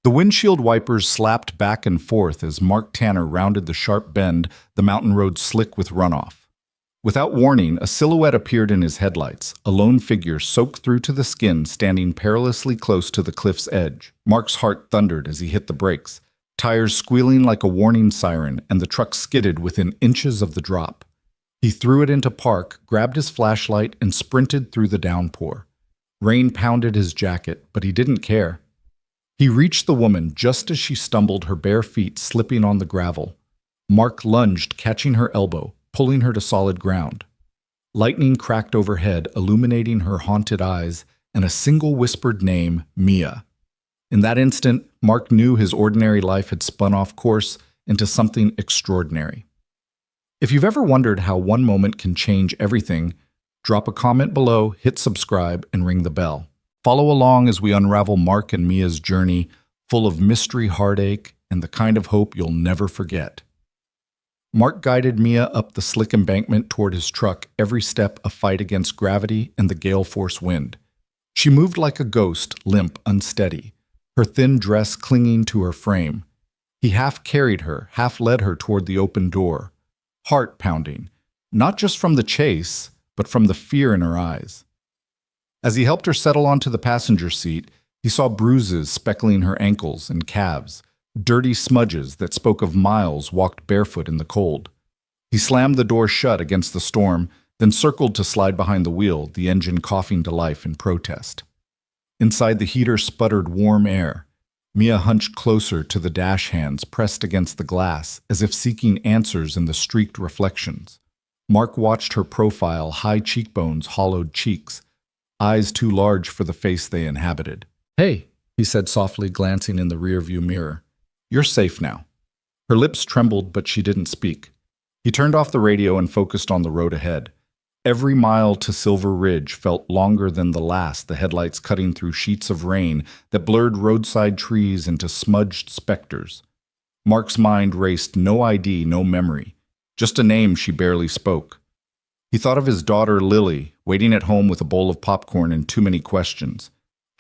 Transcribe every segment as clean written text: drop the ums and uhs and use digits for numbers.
The windshield wipers slapped back and forth as Mark Tanner rounded the sharp bend, the mountain road slick with runoff. Without warning, a silhouette appeared in his headlights, a lone figure soaked through to the skin standing perilously close to the cliff's edge. Mark's heart thundered as he hit the brakes, tires squealing like a warning siren, and the truck skidded within inches of the drop. He threw it into park, grabbed his flashlight, and sprinted through the downpour. Rain pounded his jacket, but he didn't care. He reached the woman just as she stumbled, her bare feet slipping on the gravel. Mark lunged, catching her elbow, pulling her to solid ground. Lightning cracked overhead, illuminating her haunted eyes, and a single whispered name, Mia. In that instant, Mark knew his ordinary life had spun off course into something extraordinary. If you've ever wondered how one moment can change everything, drop a comment below, hit subscribe, and ring the bell. Follow along as we unravel Mark and Mia's journey, full of mystery, heartache, and the kind of hope you'll never forget. Mark guided Mia up the slick embankment toward his truck, every step a fight against gravity and the gale-force wind. She moved like a ghost, limp, unsteady, her thin dress clinging to her frame. He half carried her, half led her toward the open door, heart pounding, not just from the chase, but from the fear in her eyes. As he helped her settle onto the passenger seat, he saw bruises speckling her ankles and calves, dirty smudges that spoke of miles walked barefoot in the cold. He slammed the door shut against the storm, then circled to slide behind the wheel, the engine coughing to life in protest. Inside, the heater sputtered warm air. Mia hunched closer to the dash hands pressed against the glass, as if seeking answers in the streaked reflections. Mark watched her profile, high cheekbones, hollowed cheeks, eyes too large for the face they inhabited. "Hey," he said softly, glancing in the rearview mirror. "You're safe now." Her lips trembled, but she didn't speak. He turned off the radio and focused on the road ahead. Every mile to Silver Ridge felt longer than the last, the headlights cutting through sheets of rain that blurred roadside trees into smudged specters. Mark's mind raced, no ID, no memory, just a name she barely spoke. He thought of his daughter Lily, waiting at home with a bowl of popcorn and too many questions.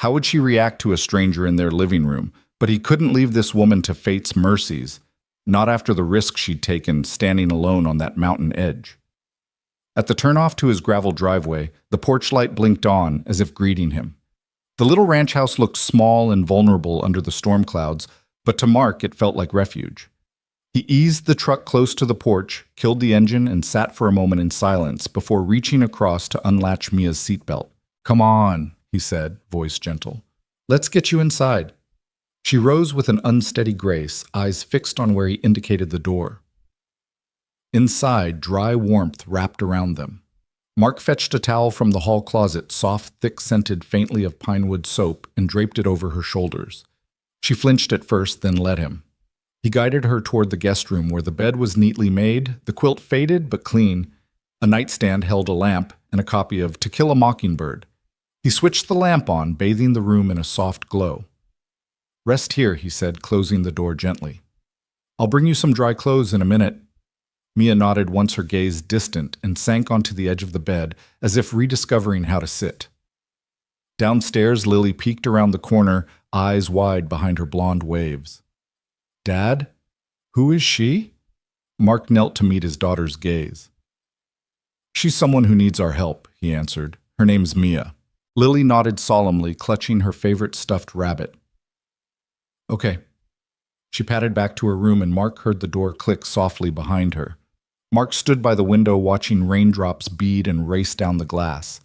How would she react to a stranger in their living room? But he couldn't leave this woman to fate's mercies, not after the risk she'd taken standing alone on that mountain edge. At the turnoff to his gravel driveway, the porch light blinked on, as if greeting him. The little ranch house looked small and vulnerable under the storm clouds, but to Mark it felt like refuge. He eased the truck close to the porch, killed the engine, and sat for a moment in silence before reaching across to unlatch Mia's seatbelt. "Come on," he said, voice gentle. "Let's get you inside." She rose with an unsteady grace, eyes fixed on where he indicated the door. Inside, dry warmth wrapped around them. Mark fetched a towel from the hall closet, soft, thick-scented faintly of pinewood soap, and draped it over her shoulders. She flinched at first, then let him. He guided her toward the guest room where the bed was neatly made, the quilt faded but clean. A nightstand held a lamp and a copy of To Kill a Mockingbird. He switched the lamp on, bathing the room in a soft glow. "Rest here," he said, closing the door gently. "I'll bring you some dry clothes in a minute." Mia nodded once, her gaze distant, and sank onto the edge of the bed, as if rediscovering how to sit. Downstairs, Lily peeked around the corner, eyes wide behind her blonde waves. "Dad? Who is she?" Mark knelt to meet his daughter's gaze. "She's someone who needs our help," he answered. "Her name's Mia." Lily nodded solemnly, clutching her favorite stuffed rabbit. "Okay." She padded back to her room, and Mark heard the door click softly behind her. Mark stood by the window watching raindrops bead and race down the glass.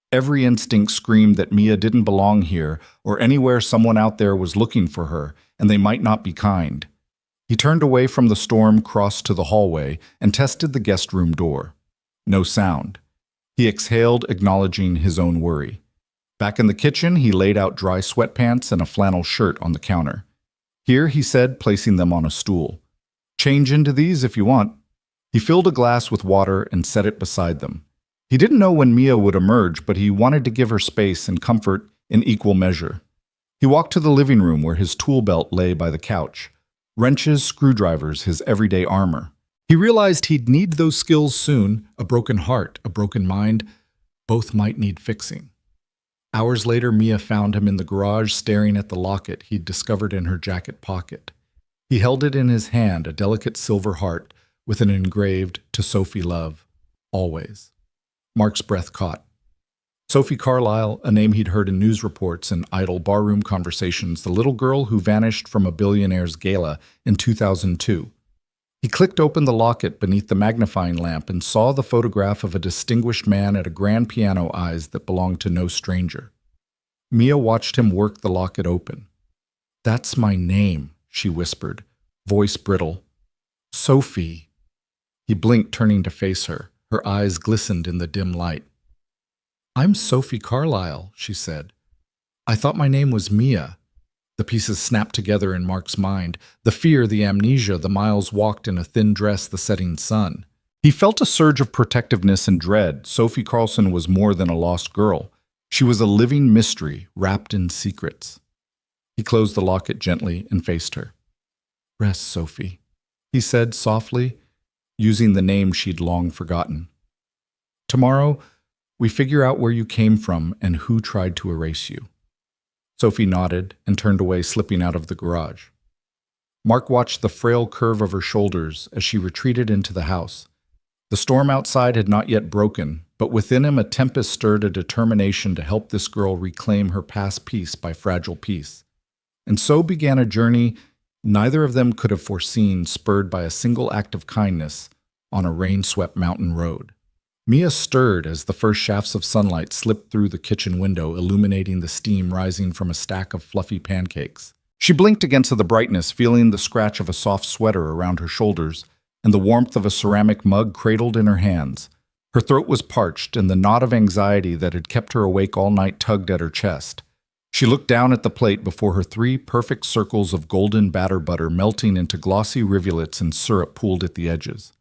Every instinct screamed that Mia didn't belong here, or anywhere someone out there was looking for her, and they might not be kind. He turned away from the storm, crossed to the hallway, and tested the guest room door. No sound. He exhaled, acknowledging his own worry. Back in the kitchen, he laid out dry sweatpants and a flannel shirt on the counter. "Here," he said, placing them on a stool. "Change into these if you want." He filled a glass with water and set it beside them. He didn't know when Mia would emerge, but he wanted to give her space and comfort in equal measure. He walked to the living room where his tool belt lay by the couch. Wrenches, screwdrivers, his everyday armor. He realized he'd need those skills soon. A broken heart, a broken mind, both might need fixing. Hours later, Mia found him in the garage staring at the locket he'd discovered in her jacket pocket. He held it in his hand, a delicate silver heart with an engraved, "To Sophie Love, always." Mark's breath caught. Sophie Carlyle, a name he'd heard in news reports and idle barroom conversations, the little girl who vanished from a Billionaire's gala in 2002. He clicked open the locket beneath the magnifying lamp and saw the photograph of a distinguished man at a grand piano eyes that belonged to no stranger. Mia watched him work the locket open. "That's my name," she whispered, voice brittle. "Sophie." He blinked, turning to face her. Her eyes glistened in the dim light. "I'm Sophie Carlyle," she said. "I thought my name was Mia." The pieces snapped together in Mark's mind. The fear, the amnesia, the miles walked in a thin dress, the setting sun. He felt a surge of protectiveness and dread. Sophie Carlson was more than a lost girl. She was a living mystery, wrapped in secrets. He closed the locket gently and faced her. "Rest, Sophie," he said softly, using the name she'd long forgotten. "Tomorrow, we figure out where you came from and who tried to erase you." Sophie nodded and turned away, slipping out of the garage. Mark watched the frail curve of her shoulders as she retreated into the house. The storm outside had not yet broken, but within him a tempest stirred, a determination to help this girl reclaim her past piece by fragile piece. And so began a journey neither of them could have foreseen, spurred by a single act of kindness on a rain-swept mountain road. Mia stirred as the first shafts of sunlight slipped through the kitchen window, illuminating the steam rising from a stack of fluffy pancakes. She blinked against the brightness, feeling the scratch of a soft sweater around her shoulders and the warmth of a ceramic mug cradled in her hands. Her throat was parched, and the knot of anxiety that had kept her awake all night tugged at her chest. She looked down at the plate before her, 3 perfect circles of golden batter butter melting into glossy rivulets and syrup pooled at the edges.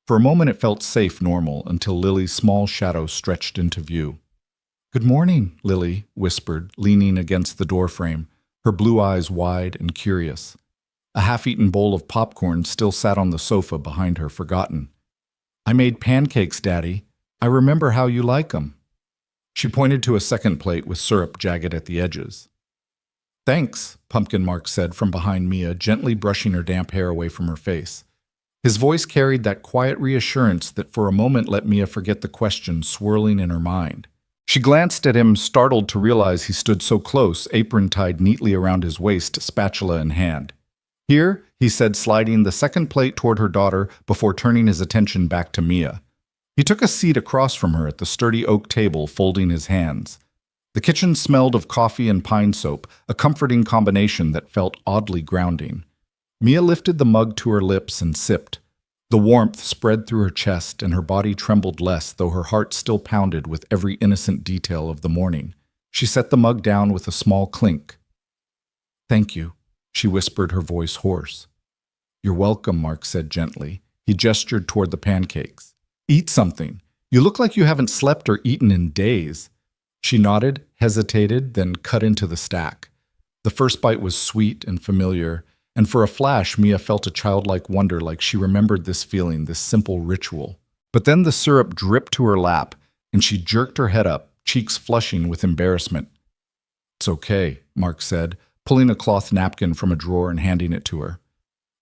For a moment it felt safe, normal, until Lily's small shadow stretched into view. "Good morning," Lily whispered, leaning against the doorframe, her blue eyes wide and curious. A half-eaten bowl of popcorn still sat on the sofa behind her, forgotten. "I made pancakes, Daddy. I remember how you like 'em." She pointed to a second plate with syrup jagged at the edges. "Thanks," Pumpkin Mark said from behind Mia, gently brushing her damp hair away from her face. His voice carried that quiet reassurance that for a moment let Mia forget the question swirling in her mind. She glanced at him, startled to realize he stood so close, apron tied neatly around his waist, spatula in hand. "Here," he said, sliding the second plate toward her daughter before turning his attention back to Mia. He took a seat across from her at the sturdy oak table, folding his hands. The kitchen smelled of coffee and pine soap, a comforting combination that felt oddly grounding. Mia lifted the mug to her lips and sipped. The warmth spread through her chest, and her body trembled less, though her heart still pounded with every innocent detail of the morning. She set the mug down with a small clink. "Thank you," she whispered, her voice hoarse. "You're welcome," Mark said gently. He gestured toward the pancakes. "Eat something. You look like you haven't slept or eaten in days." She nodded, hesitated, then cut into the stack. The first bite was sweet and familiar, and for a flash Mia felt a childlike wonder, like she remembered this feeling, this simple ritual. But then the syrup dripped to her lap, and she jerked her head up, cheeks flushing with embarrassment. "It's okay," Mark said, pulling a cloth napkin from a drawer and handing it to her.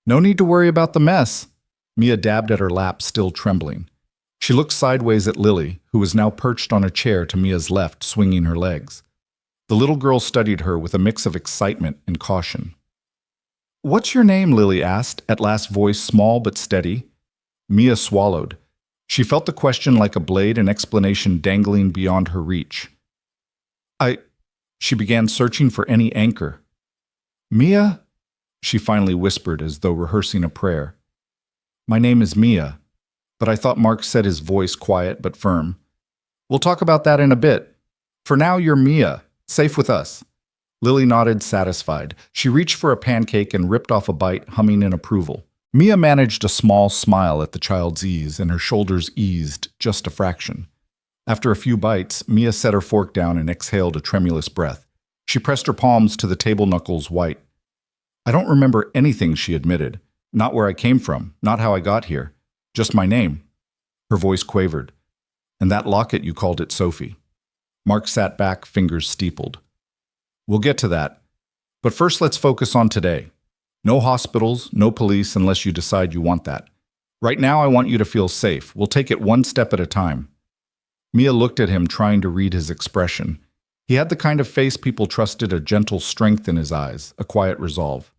"No need to worry about the mess." Mia dabbed at her lap, still trembling. She looked sideways at Lily, who was now perched on a chair to Mia's left, swinging her legs. The little girl studied her with a mix of excitement and caution. "What's your name?" Lily asked, at last, voice small but steady. Mia swallowed. She felt the question like a blade, an explanation dangling beyond her reach. She began searching for any anchor. "Mia?" she finally whispered, as though rehearsing a prayer. "My name is Mia, but I thought," Mark said, his voice quiet but firm. "We'll talk about that in a bit. For now, you're Mia, safe with us." Lily nodded, satisfied. She reached for a pancake and ripped off a bite, humming in approval. Mia managed a small smile at the child's ease, and her shoulders eased just a fraction. After a few bites, Mia set her fork down and exhaled a tremulous breath. She pressed her palms to the table knuckles white. "I don't remember anything," she admitted. "Not where I came from, not how I got here. Just my name." Her voice quavered. "And that locket, you called it Sophie." Mark sat back, fingers steepled. We'll get to that. But first, let's focus on today. No hospitals, no police unless you decide you want that. Right now, I want you to feel safe. We'll take it one step at a time. Mia looked at him, trying to read his expression. He had the kind of face people trusted, a gentle strength in his eyes, a quiet resolve.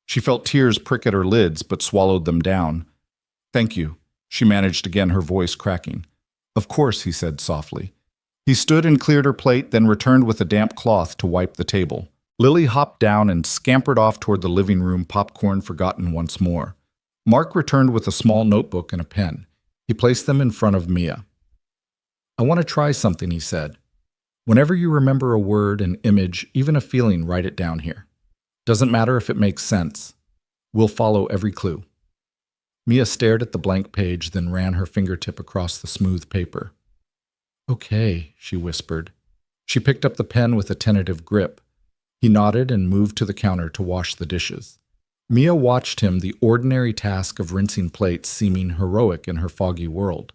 She felt tears prick at her lids, but swallowed them down. Thank you, she managed again, her voice cracking. Of course, he said softly. He stood and cleared her plate, then returned with a damp cloth to wipe the table. Lily hopped down and scampered off toward the living room, popcorn forgotten once more. Mark returned with a small notebook and a pen. He placed them in front of Mia. I want to try something, he said. Whenever you remember a word, an image, even a feeling, write it down here. Doesn't matter if it makes sense. We'll follow every clue. Mia stared at the blank page, then ran her fingertip across the smooth paper. Okay, she whispered. She picked up the pen with a tentative grip. He nodded and moved to the counter to wash the dishes. Mia watched him, the ordinary task of rinsing plates seeming heroic in her foggy world.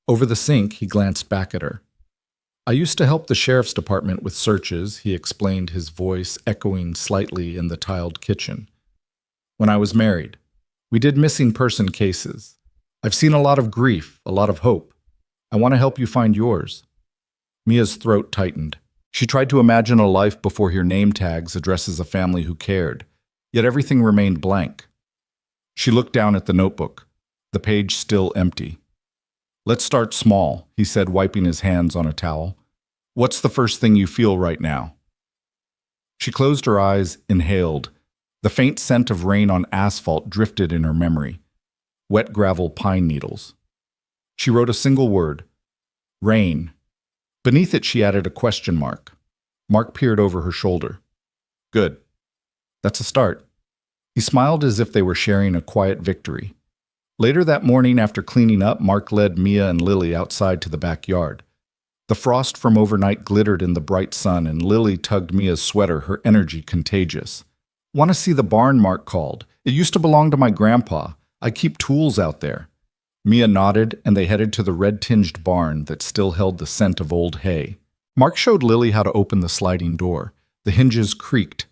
Over the sink, he glanced back at her. I used to help the sheriff's department with searches, he explained, his voice echoing slightly in the tiled kitchen. When I was married, we did missing person cases. I've seen a lot of grief, a lot of hope. I want to help you find yours. Mia's throat tightened. She tried to imagine a life before her name tags addresses a family who cared, yet everything remained blank. She looked down at the notebook, the page still empty. Let's start small, he said, wiping his hands on a towel. What's the first thing you feel right now? She closed her eyes, inhaled. The faint scent of rain on asphalt drifted in her memory. Wet gravel pine needles. She wrote a single word. Rain. Beneath it, she added a question mark. Mark peered over her shoulder. Good. That's a start. He smiled as if they were sharing a quiet victory. Later that morning, after cleaning up, Mark led Mia and Lily outside to the backyard. The frost from overnight glittered in the bright sun, and Lily tugged Mia's sweater, her energy contagious. Want to see the barn, Mark called. It used to belong to my grandpa. I keep tools out there. Mia nodded, and they headed to the red-tinged barn that still held the scent of old hay. Mark showed Lily how to open the sliding door. The hinges creaked.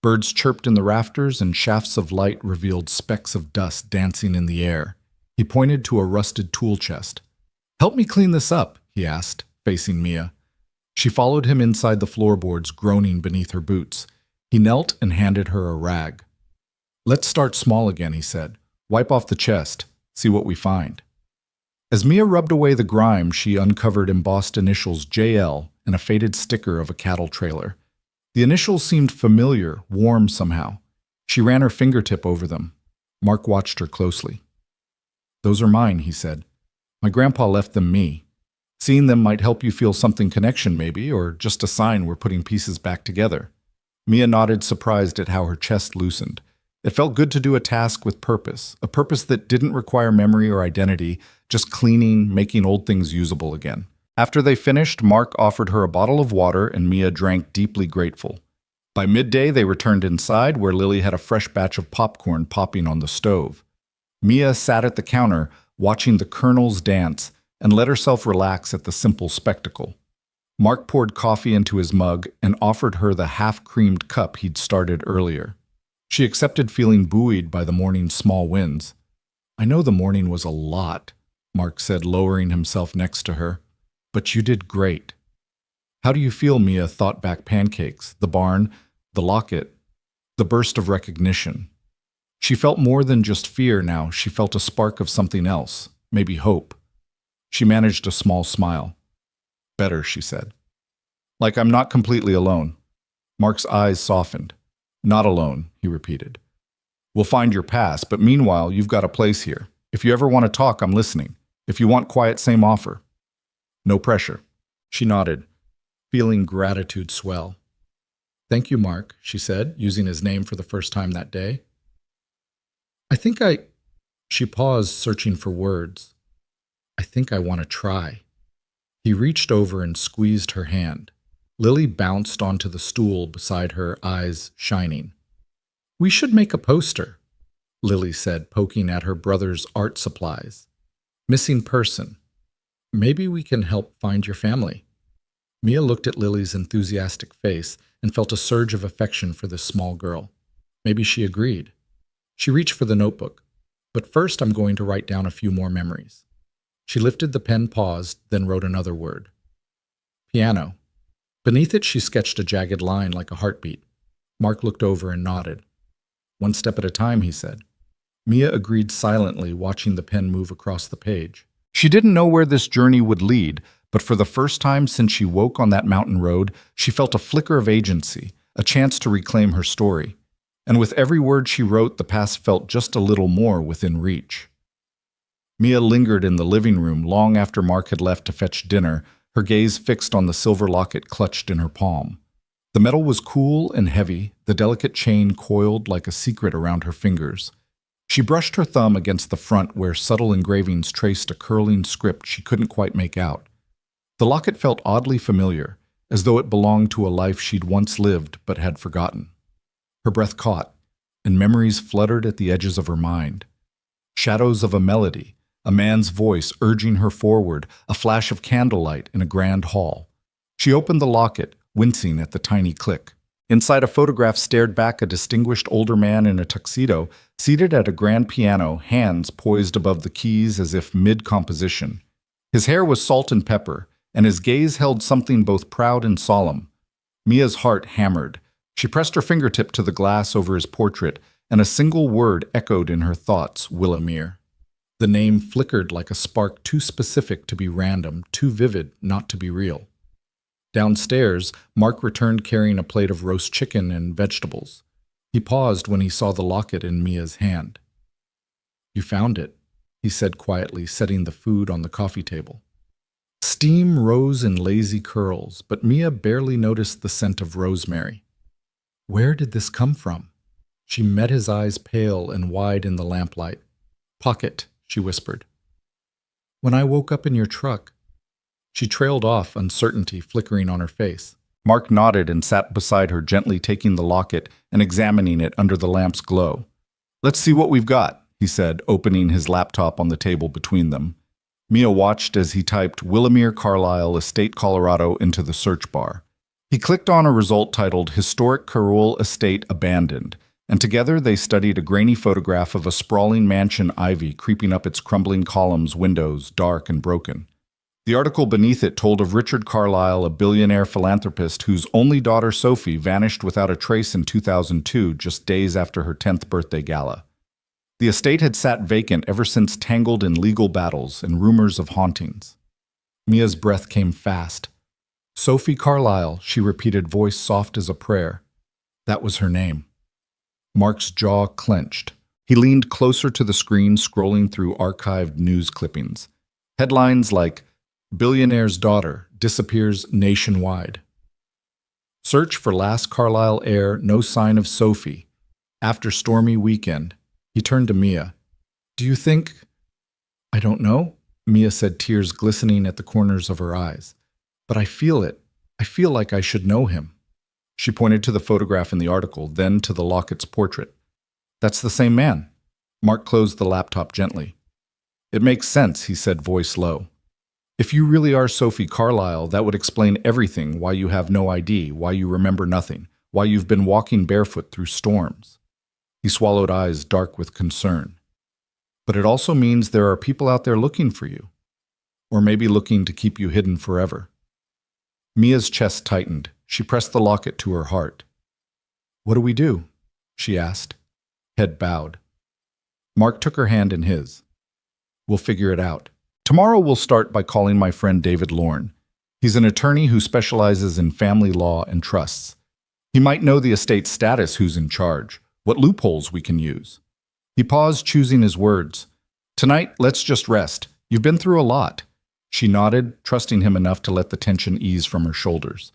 Birds chirped in the rafters, and shafts of light revealed specks of dust dancing in the air. He pointed to a rusted tool chest. Help me clean this up, he asked, facing Mia. She followed him inside the floorboards, groaning beneath her boots. He knelt and handed her a rag. Let's start small again, he said. Wipe off the chest. See what we find. As Mia rubbed away the grime, she uncovered embossed initials JL and a faded sticker of a cattle trailer. The initials seemed familiar, warm somehow. She ran her fingertip over them. Mark watched her closely. Those are mine, he said. My grandpa left them me. Seeing them might help you feel something connection maybe, or just a sign we're putting pieces back together. Mia nodded, surprised at how her chest loosened. It felt good to do a task with purpose, a purpose that didn't require memory or identity, just cleaning, making old things usable again. After they finished, Mark offered her a bottle of water, and Mia drank, deeply grateful. By midday, they returned inside, where Lily had a fresh batch of popcorn popping on the stove. Mia sat at the counter, watching the kernels dance, and let herself relax at the simple spectacle. Mark poured coffee into his mug and offered her the half-creamed cup he'd started earlier. She accepted, feeling buoyed by the morning's small wins. I know the morning was a lot, Mark said, lowering himself next to her. But you did great. How do you feel? Mia thought back pancakes, the barn, the locket, the burst of recognition. She felt more than just fear now. She felt a spark of something else, maybe hope. She managed a small smile. Better, she said. Like I'm not completely alone. Mark's eyes softened. Not alone, he repeated. We'll find your past, but meanwhile, you've got a place here. If you ever want to talk, I'm listening. If you want quiet, same offer. No pressure. She nodded, feeling gratitude swell. Thank you, Mark, she said, using his name for the first time that day. She paused, searching for words. I think I want to try. He reached over and squeezed her hand. Lily bounced onto the stool beside her, eyes shining. We should make a poster, Lily said, poking at her brother's art supplies. Missing person. Maybe we can help find your family. Mia looked at Lily's enthusiastic face and felt a surge of affection for this small girl. Maybe she agreed. She reached for the notebook. But first I'm going to write down a few more memories. She lifted the pen, paused, then wrote another word. Piano. Beneath it, she sketched a jagged line like a heartbeat. Mark looked over and nodded. One step at a time, he said. Mia agreed silently, watching the pen move across the page. She didn't know where this journey would lead, but for the first time since she woke on that mountain road, she felt a flicker of agency, a chance to reclaim her story. And with every word she wrote, the past felt just a little more within reach. Mia lingered in the living room long after Mark had left to fetch dinner, her gaze fixed on the silver locket clutched in her palm. The metal was cool and heavy, the delicate chain coiled like a secret around her fingers. She brushed her thumb against the front where subtle engravings traced a curling script she couldn't quite make out. The locket felt oddly familiar, as though it belonged to a life she'd once lived but had forgotten. Her breath caught, and memories fluttered at the edges of her mind. Shadows of a melody, a man's voice urging her forward, a flash of candlelight in a grand hall. She opened the locket, wincing at the tiny click. Inside, a photograph stared back a distinguished older man in a tuxedo, seated at a grand piano, hands poised above the keys as if mid-composition. His hair was salt and pepper, and his gaze held something both proud and solemn. Mia's heart hammered. She pressed her fingertip to the glass over his portrait, and a single word echoed in her thoughts, Willamere. The name flickered like a spark too specific to be random, too vivid not to be real. Downstairs, Mark returned carrying a plate of roast chicken and vegetables. He paused when he saw the locket in Mia's hand. "You found it," he said quietly, setting the food on the coffee table. Steam rose in lazy curls, but Mia barely noticed the scent of rosemary. Where did this come from? She met his eyes, pale and wide in the lamplight. "Pocket," she whispered. "When I woke up in your truck." She trailed off, uncertainty flickering on her face. Mark nodded and sat beside her, gently taking the locket and examining it under the lamp's glow. "Let's see what we've got," he said, opening his laptop on the table between them. Mia watched as he typed Willamere Carlisle Estate, Colorado into the search bar. He clicked on a result titled Historic Carroll Estate Abandoned, and together they studied a grainy photograph of a sprawling mansion, ivy creeping up its crumbling columns, windows dark and broken. The article beneath it told of Richard Carlisle, a billionaire philanthropist whose only daughter Sophie vanished without a trace in 2002, just days after her 10th birthday gala. The estate had sat vacant ever since, tangled in legal battles and rumors of hauntings. Mia's breath came fast. Sophie Carlisle, she repeated, voice soft as a prayer. That was her name. Mark's jaw clenched. He leaned closer to the screen, scrolling through archived news clippings. Headlines like, "Billionaire's daughter disappears nationwide." "Search for last Carlisle heir, no sign of Sophie. After stormy weekend." He turned to Mia. "Do you think—" "I don't know," Mia said, tears glistening at the corners of her eyes. "But I feel it. I feel like I should know him." She pointed to the photograph in the article, then to the locket's portrait. "That's the same man." Mark closed the laptop gently. "It makes sense," he said, voice low. "If you really are Sophie Carlisle, that would explain everything, why you have no ID, why you remember nothing, why you've been walking barefoot through storms." He swallowed, eyes dark with concern. "But it also means there are people out there looking for you. Or maybe looking to keep you hidden forever." Mia's chest tightened. She pressed the locket to her heart. "What do we do?" she asked. Head bowed. Mark took her hand in his. "We'll figure it out. Tomorrow we'll start by calling my friend David Lorne. He's an attorney who specializes in family law and trusts. He might know the estate's status, who's in charge, what loopholes we can use." He paused, choosing his words. "Tonight, let's just rest. You've been through a lot." She nodded, trusting him enough to let the tension ease from her shoulders.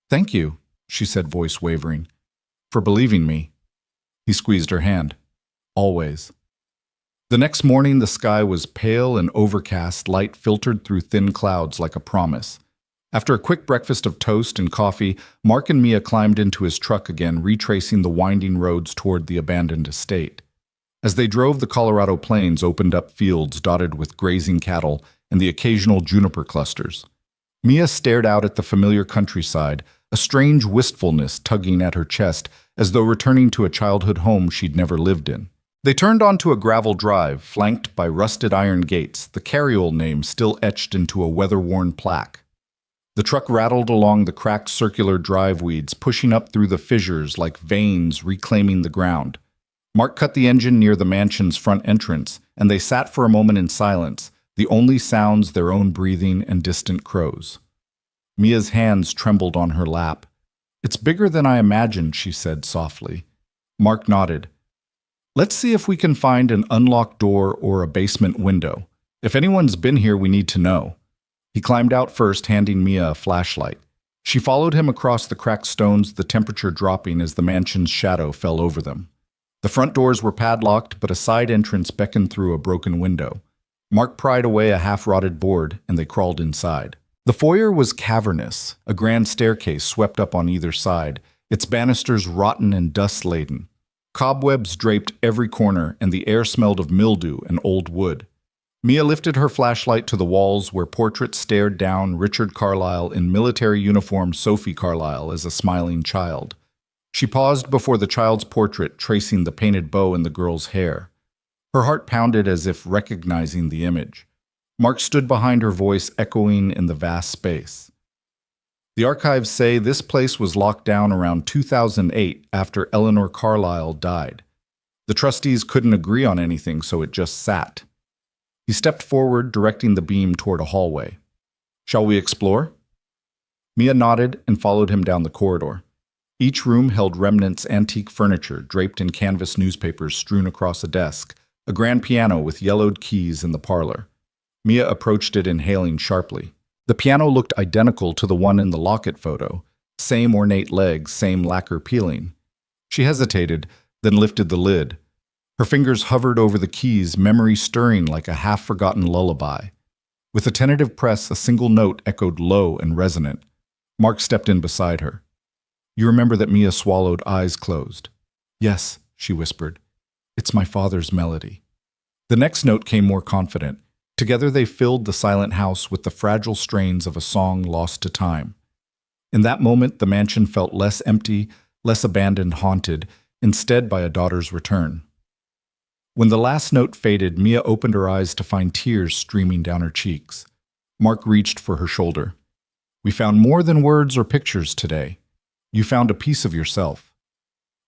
"Thank you," she said, voice wavering, "for believing me." He squeezed her hand. "Always." The next morning, the sky was pale and overcast, light filtered through thin clouds like a promise. After a quick breakfast of toast and coffee, Mark and Mia climbed into his truck again, retracing the winding roads toward the abandoned estate. As they drove, the Colorado plains opened up fields dotted with grazing cattle and the occasional juniper clusters. Mia stared out at the familiar countryside, a strange wistfulness tugging at her chest, as though returning to a childhood home she'd never lived in. They turned onto a gravel drive, flanked by rusted iron gates, the carryall name still etched into a weather-worn plaque. The truck rattled along the cracked circular drive weeds, pushing up through the fissures like veins reclaiming the ground. Mark cut the engine near the mansion's front entrance, and they sat for a moment in silence, the only sounds their own breathing and distant crows. Mia's hands trembled on her lap. "It's bigger than I imagined," she said softly. Mark nodded. "Let's see if we can find an unlocked door or a basement window. If anyone's been here, we need to know." He climbed out first, handing Mia a flashlight. She followed him across the cracked stones, the temperature dropping as the mansion's shadow fell over them. The front doors were padlocked, but a side entrance beckoned through a broken window. Mark pried away a half-rotted board, and they crawled inside. The foyer was cavernous, a grand staircase swept up on either side, its banisters rotten and dust-laden. Cobwebs draped every corner, and the air smelled of mildew and old wood. Mia lifted her flashlight to the walls where portraits stared down Richard Carlyle in military uniform, Sophie Carlyle as a smiling child. She paused before the child's portrait, tracing the painted bow in the girl's hair. Her heart pounded as if recognizing the image. Mark stood behind her, voice echoing in the vast space. "The archives say this place was locked down around 2008 after Eleanor Carlyle died. The trustees couldn't agree on anything, so it just sat." He stepped forward, directing the beam toward a hallway. "Shall we explore?" Mia nodded and followed him down the corridor. Each room held remnants, antique furniture draped in canvas newspapers strewn across a desk, a grand piano with yellowed keys in the parlor. Mia approached it, inhaling sharply. The piano looked identical to the one in the locket photo, same ornate legs, same lacquer peeling. She hesitated, then lifted the lid. Her fingers hovered over the keys, memory stirring like a half-forgotten lullaby. With a tentative press, a single note echoed low and resonant. Mark stepped in beside her. "You remember that?" Mia swallowed, eyes closed. "Yes," she whispered. "It's my father's melody." The next note came more confident. Together they filled the silent house with the fragile strains of a song lost to time. In that moment, the mansion felt less empty, less abandoned, haunted, instead by a daughter's return. When the last note faded, Mia opened her eyes to find tears streaming down her cheeks. Mark reached for her shoulder. "We found more than words or pictures today. You found a piece of yourself."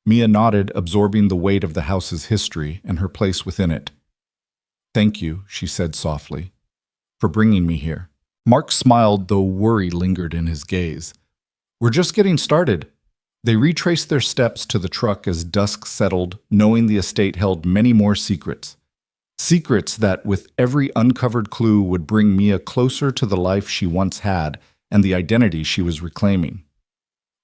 Mia nodded, absorbing the weight of the house's history and her place within it. "Thank you," she said softly, "for bringing me here." Mark smiled, though worry lingered in his gaze. "We're just getting started." They retraced their steps to the truck as dusk settled, knowing the estate held many more secrets. Secrets that, with every uncovered clue, would bring Mia closer to the life she once had and the identity she was reclaiming.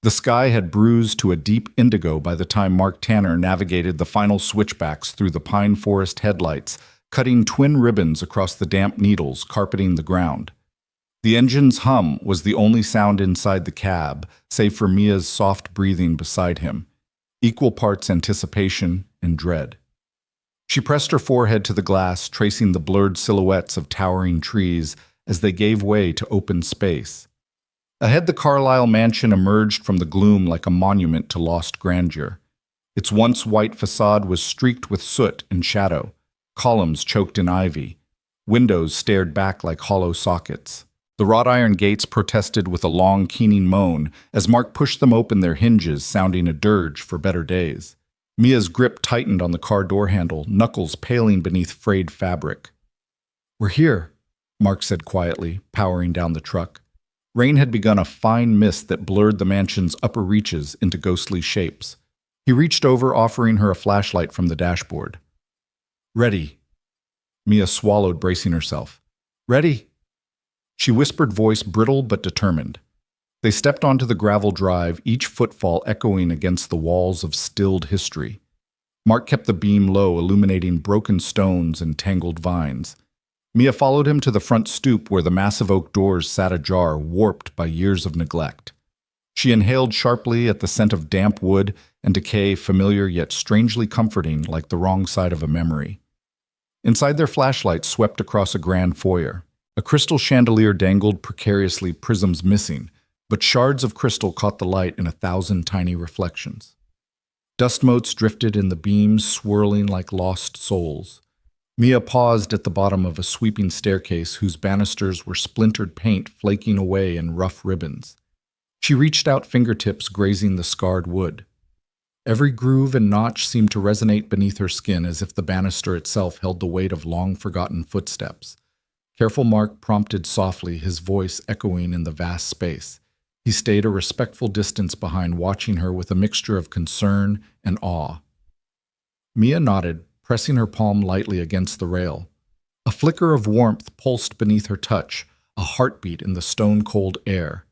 The sky had bruised to a deep indigo by the time Mark Tanner navigated the final switchbacks through the pine forest headlights, cutting twin ribbons across the damp needles carpeting the ground. The engine's hum was the only sound inside the cab, save for Mia's soft breathing beside him, equal parts anticipation and dread. She pressed her forehead to the glass, tracing the blurred silhouettes of towering trees as they gave way to open space. Ahead, the Carlyle mansion emerged from the gloom like a monument to lost grandeur. Its once white facade was streaked with soot and shadow, columns choked in ivy. Windows stared back like hollow sockets. The wrought iron gates protested with a long, keening moan as Mark pushed them open, their hinges sounding a dirge for better days. Mia's grip tightened on the car door handle, knuckles paling beneath frayed fabric. "We're here," Mark said quietly, powering down the truck. Rain had begun, a fine mist that blurred the mansion's upper reaches into ghostly shapes. He reached over, offering her a flashlight from the dashboard. "Ready." Mia swallowed, bracing herself. "Ready?" She whispered, voice brittle but determined. They stepped onto the gravel drive, each footfall echoing against the walls of stilled history. Mark kept the beam low, illuminating broken stones and tangled vines. Mia followed him to the front stoop where the massive oak doors sat ajar, warped by years of neglect. She inhaled sharply at the scent of damp wood and decay, familiar yet strangely comforting, like the wrong side of a memory. Inside, their flashlights swept across a grand foyer. A crystal chandelier dangled precariously, prisms missing, but shards of crystal caught the light in 1,000 tiny reflections. Dust motes drifted in the beams, swirling like lost souls. Mia paused at the bottom of a sweeping staircase whose banisters were splintered paint flaking away in rough ribbons. She reached out, fingertips grazing the scarred wood. Every groove and notch seemed to resonate beneath her skin as if the banister itself held the weight of long-forgotten footsteps. Careful, Mark prompted softly, his voice echoing in the vast space. He stayed a respectful distance behind, watching her with a mixture of concern and awe. Mia nodded, pressing her palm lightly against the rail. A flicker of warmth pulsed beneath her touch, a heartbeat in the stone-cold air.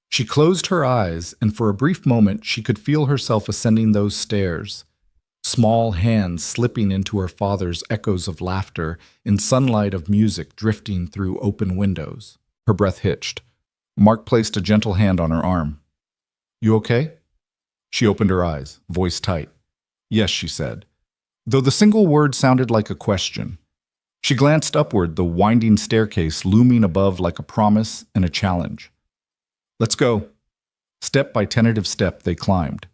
She closed her eyes, and for a brief moment she could feel herself ascending those stairs. Small hands slipping into her father's, echoes of laughter, in sunlight of music drifting through open windows. Her breath hitched. Mark placed a gentle hand on her arm. "You okay?" She opened her eyes, voice tight. "Yes," she said, though the single word sounded like a question. She glanced upward, the winding staircase looming above like a promise and a challenge. "Let's go." Step by tentative step, they climbed.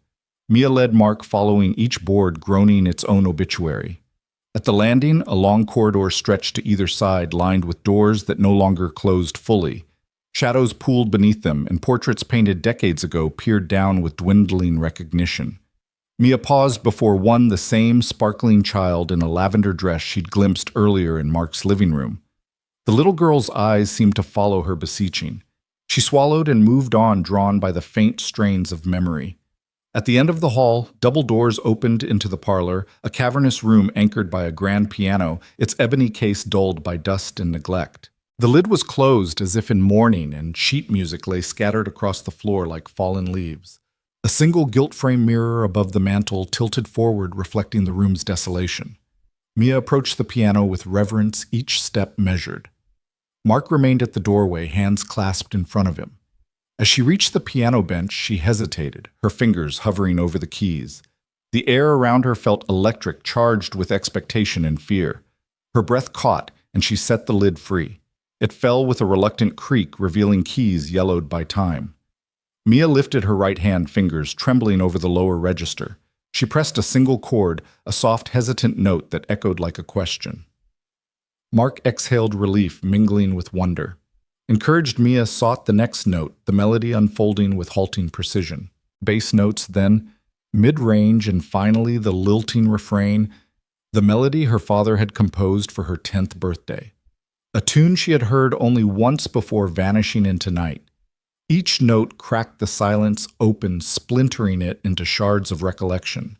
Mia led Mark, following each board groaning its own obituary. At the landing, a long corridor stretched to either side, lined with doors that no longer closed fully. Shadows pooled beneath them, and portraits painted decades ago peered down with dwindling recognition. Mia paused before one, the same sparkling child in a lavender dress she'd glimpsed earlier in Mark's living room. The little girl's eyes seemed to follow her, beseeching. She swallowed and moved on, drawn by the faint strains of memory. At the end of the hall, double doors opened into the parlor, a cavernous room anchored by a grand piano, its ebony case dulled by dust and neglect. The lid was closed as if in mourning, and sheet music lay scattered across the floor like fallen leaves. A single gilt-frame mirror above the mantel tilted forward, reflecting the room's desolation. Mia approached the piano with reverence, each step measured. Mark remained at the doorway, hands clasped in front of him. As she reached the piano bench, she hesitated, her fingers hovering over the keys. The air around her felt electric, charged with expectation and fear. Her breath caught, and she set the lid free. It fell with a reluctant creak, revealing keys yellowed by time. Mia lifted her right hand, fingers trembling over the lower register. She pressed a single chord, a soft, hesitant note that echoed like a question. Mark exhaled relief, mingling with wonder. Encouraged, Mia sought the next note, the melody unfolding with halting precision. Bass notes, then mid-range, and finally the lilting refrain, the melody her father had composed for her 10th birthday. A tune she had heard only once before vanishing into night. Each note cracked the silence open, splintering it into shards of recollection.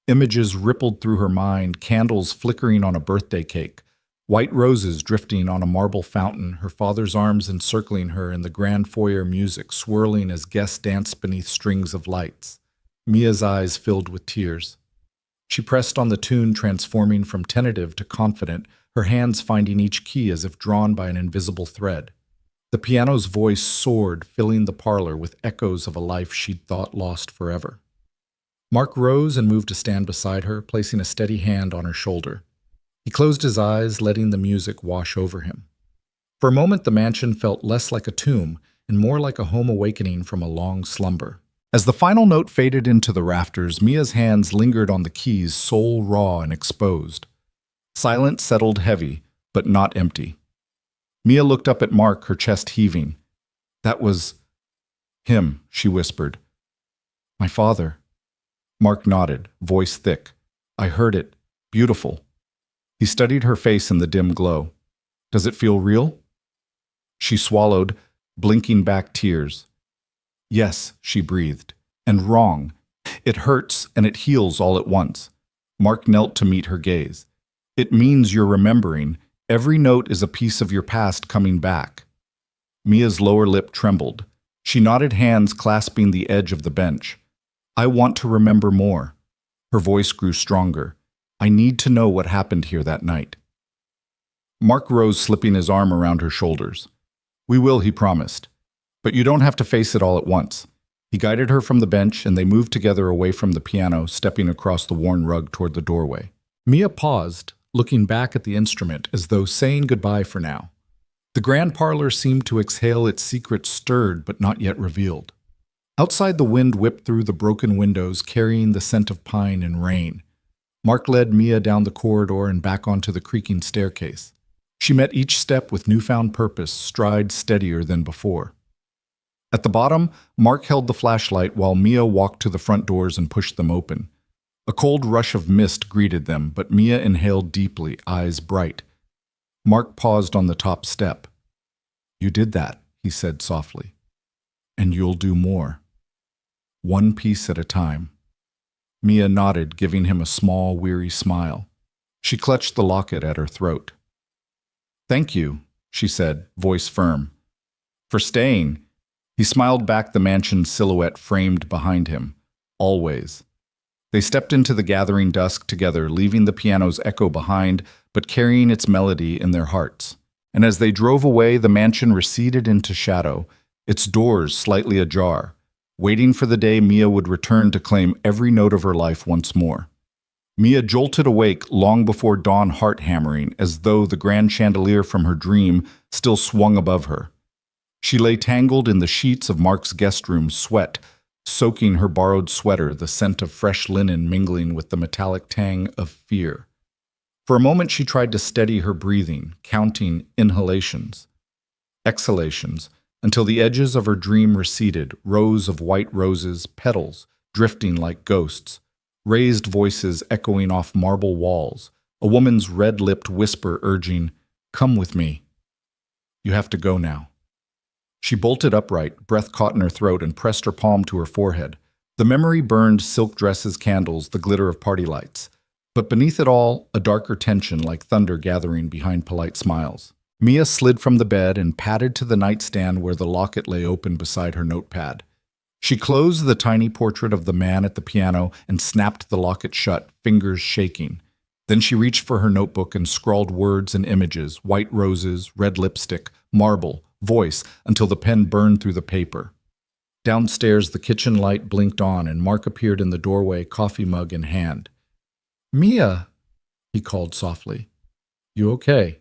Images rippled through her mind, candles flickering on a birthday cake, white roses drifting on a marble fountain, her father's arms encircling her, and the grand foyer music swirling as guests danced beneath strings of lights. Mia's eyes filled with tears. She pressed on the tune, transforming from tentative to confident, her hands finding each key as if drawn by an invisible thread. The piano's voice soared, filling the parlor with echoes of a life she'd thought lost forever. Mark rose and moved to stand beside her, placing a steady hand on her shoulder. He closed his eyes, letting the music wash over him. For a moment, the mansion felt less like a tomb and more like a home awakening from a long slumber. As the final note faded into the rafters, Mia's hands lingered on the keys, soul raw and exposed. Silence settled heavy, but not empty. Mia looked up at Mark, her chest heaving. "That was him," she whispered. "My father." Mark nodded, voice thick. "I heard it. Beautiful." He studied her face in the dim glow. "Does it feel real?" She swallowed, blinking back tears. "Yes," she breathed. "And wrong. It hurts and it heals all at once." Mark knelt to meet her gaze. "It means you're remembering. Every note is a piece of your past coming back." Mia's lower lip trembled. She nodded, hands clasping the edge of the bench. "I want to remember more." Her voice grew stronger. "I need to know what happened here that night." Mark rose, slipping his arm around her shoulders. "We will," he promised. "But you don't have to face it all at once." He guided her from the bench, and they moved together away from the piano, stepping across the worn rug toward the doorway. Mia paused, looking back at the instrument as though saying goodbye for now. The grand parlor seemed to exhale its secrets stirred but not yet revealed. Outside, the wind whipped through the broken windows, carrying the scent of pine and rain. Mark led Mia down the corridor and back onto the creaking staircase. She met each step with newfound purpose, strides steadier than before. At the bottom, Mark held the flashlight while Mia walked to the front doors and pushed them open. A cold rush of mist greeted them, but Mia inhaled deeply, eyes bright. Mark paused on the top step. "You did that," he said softly. "And you'll do more. One piece at a time." Mia nodded, giving him a small, weary smile. She clutched the locket at her throat. "Thank you," she said, voice firm. "For staying." He smiled back, the mansion's silhouette framed behind him. Always. They stepped into the gathering dusk together, leaving the piano's echo behind, but carrying its melody in their hearts. And as they drove away, the mansion receded into shadow, its doors slightly ajar, waiting for the day Mia would return to claim every note of her life once more. Mia jolted awake long before dawn, heart hammering, as though the grand chandelier from her dream still swung above her. She lay tangled in the sheets of Mark's guest room, sweat soaking her borrowed sweater, the scent of fresh linen mingling with the metallic tang of fear. For a moment she tried to steady her breathing, counting inhalations, exhalations, until the edges of her dream receded, rows of white roses, petals drifting like ghosts, raised voices echoing off marble walls, a woman's red-lipped whisper urging, "Come with me. You have to go now." She bolted upright, breath caught in her throat, and pressed her palm to her forehead. The memory burned silk dresses, candles, the glitter of party lights. But beneath it all, a darker tension like thunder gathering behind polite smiles. Mia slid from the bed and padded to the nightstand where the locket lay open beside her notepad. She closed the tiny portrait of the man at the piano and snapped the locket shut, fingers shaking. Then she reached for her notebook and scrawled words and images, white roses, red lipstick, marble, voice, until the pen burned through the paper. Downstairs, the kitchen light blinked on, and Mark appeared in the doorway, coffee mug in hand. "Mia," he called softly. "You okay?"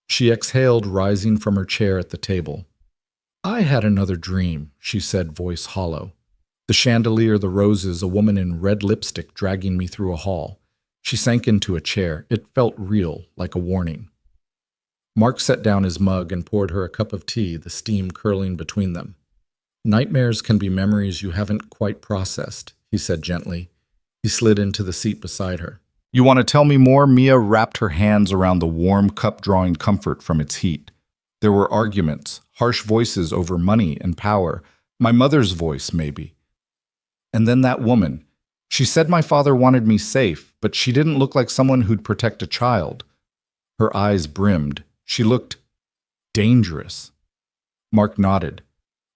She exhaled, rising from her chair at the table. "I had another dream," she said, voice hollow. "The chandelier, the roses, a woman in red lipstick dragging me through a hall." She sank into a chair. It felt real, like a warning. Mark set down his mug and poured her a cup of tea, the steam curling between them. "Nightmares can be memories you haven't quite processed," he said gently. He slid into the seat beside her. "You want to tell me more?" Mia wrapped her hands around the warm cup, drawing comfort from its heat. There were arguments, harsh voices over money and power. My mother's voice, maybe. And then that woman. She said my father wanted me safe, but she didn't look like someone who'd protect a child. Her eyes brimmed. She looked dangerous. Mark nodded,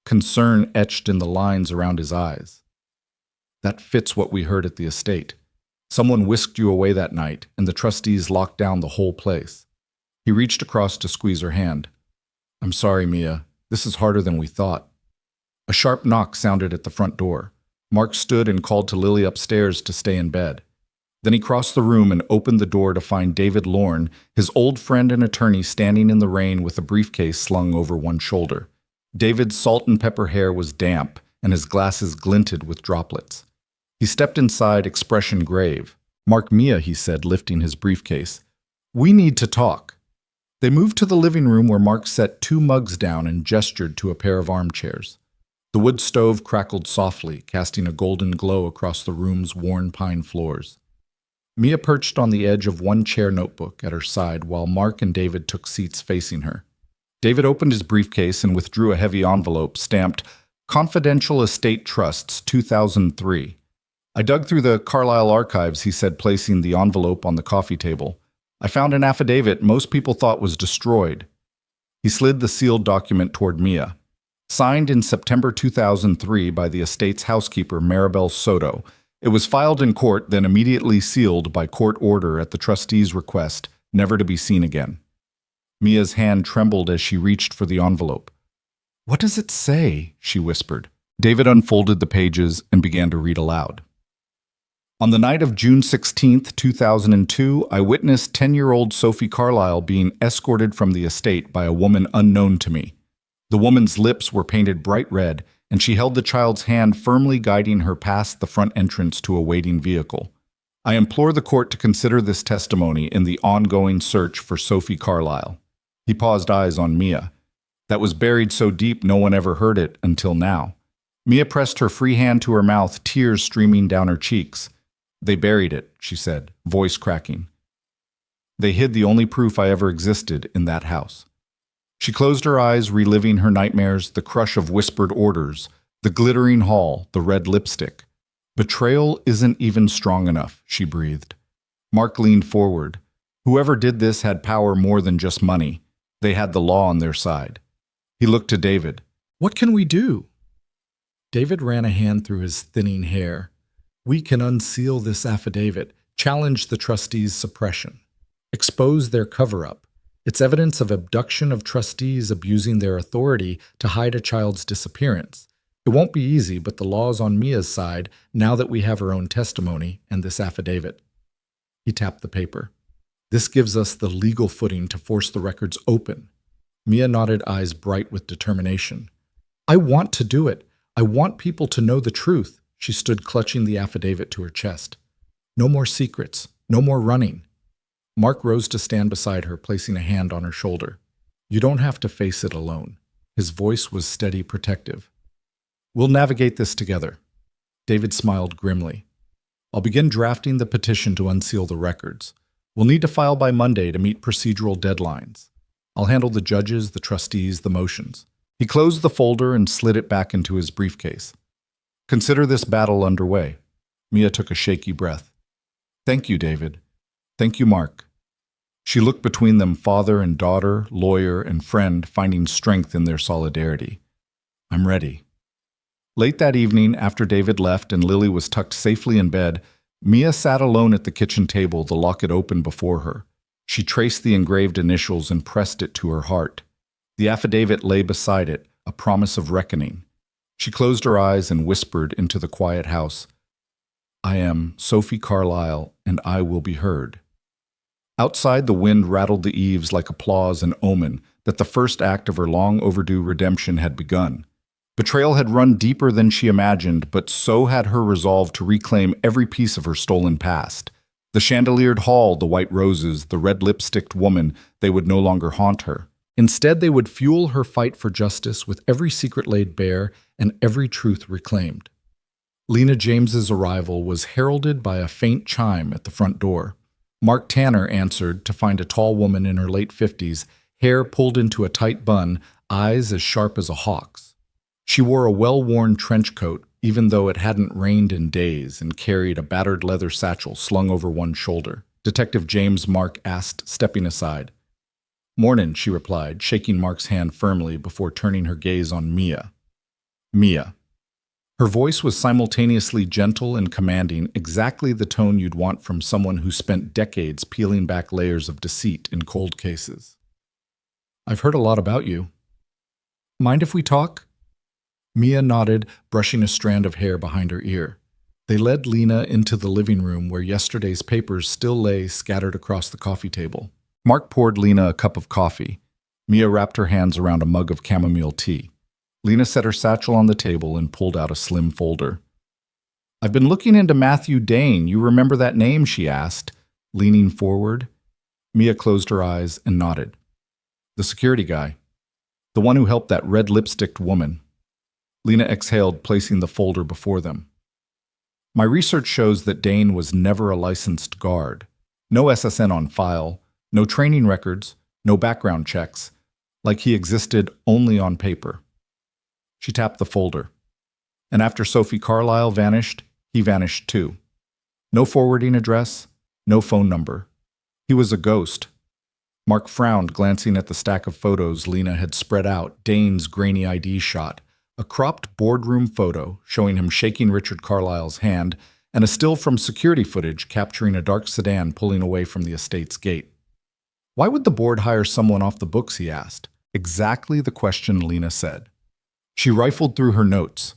concern etched in the lines around his eyes. "That fits what we heard at the estate. Someone whisked you away that night, and the trustees locked down the whole place." He reached across to squeeze her hand. "I'm sorry, Mia. This is harder than we thought." A sharp knock sounded at the front door. Mark stood and called to Lily upstairs to stay in bed. Then he crossed the room and opened the door to find David Lorne, his old friend and attorney, standing in the rain with a briefcase slung over one shoulder. David's salt and pepper hair was damp, and his glasses glinted with droplets. He stepped inside, expression grave. "Mark, Mia," he said, lifting his briefcase. "We need to talk." They moved to the living room where Mark set 2 mugs down and gestured to a pair of armchairs. The wood stove crackled softly, casting a golden glow across the room's worn pine floors. Mia perched on the edge of one chair, notebook at her side, while Mark and David took seats facing her. David opened his briefcase and withdrew a heavy envelope stamped "Confidential Estate Trusts, 2003. "I dug through the Carlisle archives," he said, placing the envelope on the coffee table. "I found an affidavit most people thought was destroyed." He slid the sealed document toward Mia. "Signed in September 2003 by the estate's housekeeper, Maribel Soto. It was filed in court, then immediately sealed by court order at the trustee's request, never to be seen again." Mia's hand trembled as she reached for the envelope. "What does it say?" she whispered. David unfolded the pages and began to read aloud. On the night of June 16th, 2002, I witnessed 10-year-old Sophie Carlyle being escorted from the estate by a woman unknown to me. The woman's lips were painted bright red, and she held the child's hand firmly guiding her past the front entrance to a waiting vehicle. I implore the court to consider this testimony in the ongoing search for Sophie Carlyle. He paused, eyes on Mia. That was buried so deep no one ever heard it until now. Mia pressed her free hand to her mouth, tears streaming down her cheeks. They buried it, she said, voice cracking. They hid the only proof I ever existed in that house. She closed her eyes, reliving her nightmares, the crush of whispered orders, the glittering hall, the red lipstick. Betrayal isn't even strong enough, she breathed. Mark leaned forward. Whoever did this had power more than just money. They had the law on their side. He looked to David. What can we do? David ran a hand through his thinning hair. We can unseal this affidavit, challenge the trustees' suppression, expose their cover-up. It's evidence of abduction of trustees abusing their authority to hide a child's disappearance. It won't be easy, but the law's on Mia's side now that we have her own testimony and this affidavit. He tapped the paper. This gives us the legal footing to force the records open. Mia nodded, eyes bright with determination. I want to do it. I want people to know the truth. She stood clutching the affidavit to her chest. No more secrets. No more running. Mark rose to stand beside her, placing a hand on her shoulder. You don't have to face it alone. His voice was steady, protective. We'll navigate this together. David smiled grimly. I'll begin drafting the petition to unseal the records. We'll need to file by Monday to meet procedural deadlines. I'll handle the judges, the trustees, the motions. He closed the folder and slid it back into his briefcase. Consider this battle underway. Mia took a shaky breath. Thank you, David. Thank you, Mark. She looked between them, father and daughter, lawyer and friend, finding strength in their solidarity. I'm ready. Late that evening, after David left and Lily was tucked safely in bed, Mia sat alone at the kitchen table, the locket open before her. She traced the engraved initials and pressed it to her heart. The affidavit lay beside it, a promise of reckoning. She closed her eyes and whispered into the quiet house, I am Sophie Carlyle, and I will be heard. Outside, the wind rattled the eaves like applause and omen that the first act of her long-overdue redemption had begun. Betrayal had run deeper than she imagined, but so had her resolve to reclaim every piece of her stolen past. The chandeliered hall, the white roses, the red lipsticked woman, they would no longer haunt her. Instead, they would fuel her fight for justice with every secret laid bare and every truth reclaimed. Lena James's arrival was heralded by a faint chime at the front door. Mark Tanner answered to find a tall woman in her late 50s, hair pulled into a tight bun, eyes as sharp as a hawk's. She wore a well-worn trench coat, even though it hadn't rained in days, and carried a battered leather satchel slung over one shoulder. Detective James, Mark asked, stepping aside. Mornin', she replied, shaking Mark's hand firmly before turning her gaze on Mia. Mia. Her voice was simultaneously gentle and commanding, exactly the tone you'd want from someone who spent decades peeling back layers of deceit in cold cases. I've heard a lot about you. Mind if we talk? Mia nodded, brushing a strand of hair behind her ear. They led Lena into the living room where yesterday's papers still lay scattered across the coffee table. Mark poured Lena a cup of coffee. Mia wrapped her hands around a mug of chamomile tea. Lena set her satchel on the table and pulled out a slim folder. I've been looking into Matthew Dane. You remember that name? She asked, leaning forward. Mia closed her eyes and nodded. The security guy. The one who helped that red lipsticked woman. Lena exhaled, placing the folder before them. My research shows that Dane was never a licensed guard. No SSN on file, no training records, no background checks, like he existed only on paper. She tapped the folder. And after Sophie Carlyle vanished, he vanished too. No forwarding address, no phone number. He was a ghost. Mark frowned, glancing at the stack of photos Lena had spread out, Dane's grainy ID shot, a cropped boardroom photo showing him shaking Richard Carlyle's hand, and a still from security footage capturing a dark sedan pulling away from the estate's gate. Why would the board hire someone off the books, he asked. Exactly the question Lena said. She rifled through her notes.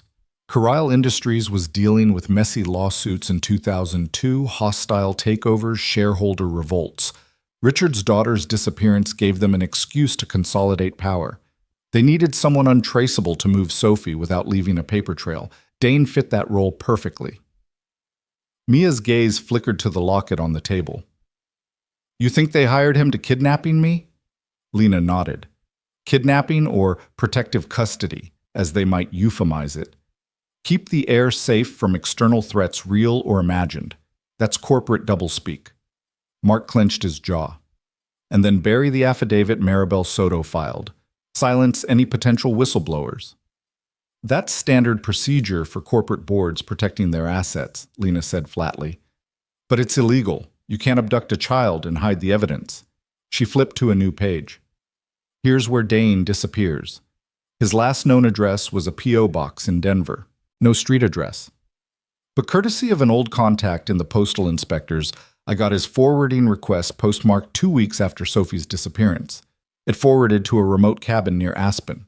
Carlyle Industries was dealing with messy lawsuits in 2002, hostile takeovers, shareholder revolts. Richard's daughter's disappearance gave them an excuse to consolidate power. They needed someone untraceable to move Sophie without leaving a paper trail. Dane fit that role perfectly. Mia's gaze flickered to the locket on the table. "You think they hired him to kidnapping me?" Lena nodded. Kidnapping, or protective custody, as they might euphemize it. Keep the heir safe from external threats, real or imagined. That's corporate doublespeak. Mark clenched his jaw. And then bury the affidavit Maribel Soto filed. Silence any potential whistleblowers. "That's standard procedure for corporate boards protecting their assets," Lena said flatly. "But it's illegal. You can't abduct a child and hide the evidence." She flipped to a new page. Here's where Dane disappears. His last known address was a P.O. box in Denver. No street address. But courtesy of an old contact in the postal inspectors, I got his forwarding request postmarked 2 weeks after Sophie's disappearance. It forwarded to a remote cabin near Aspen.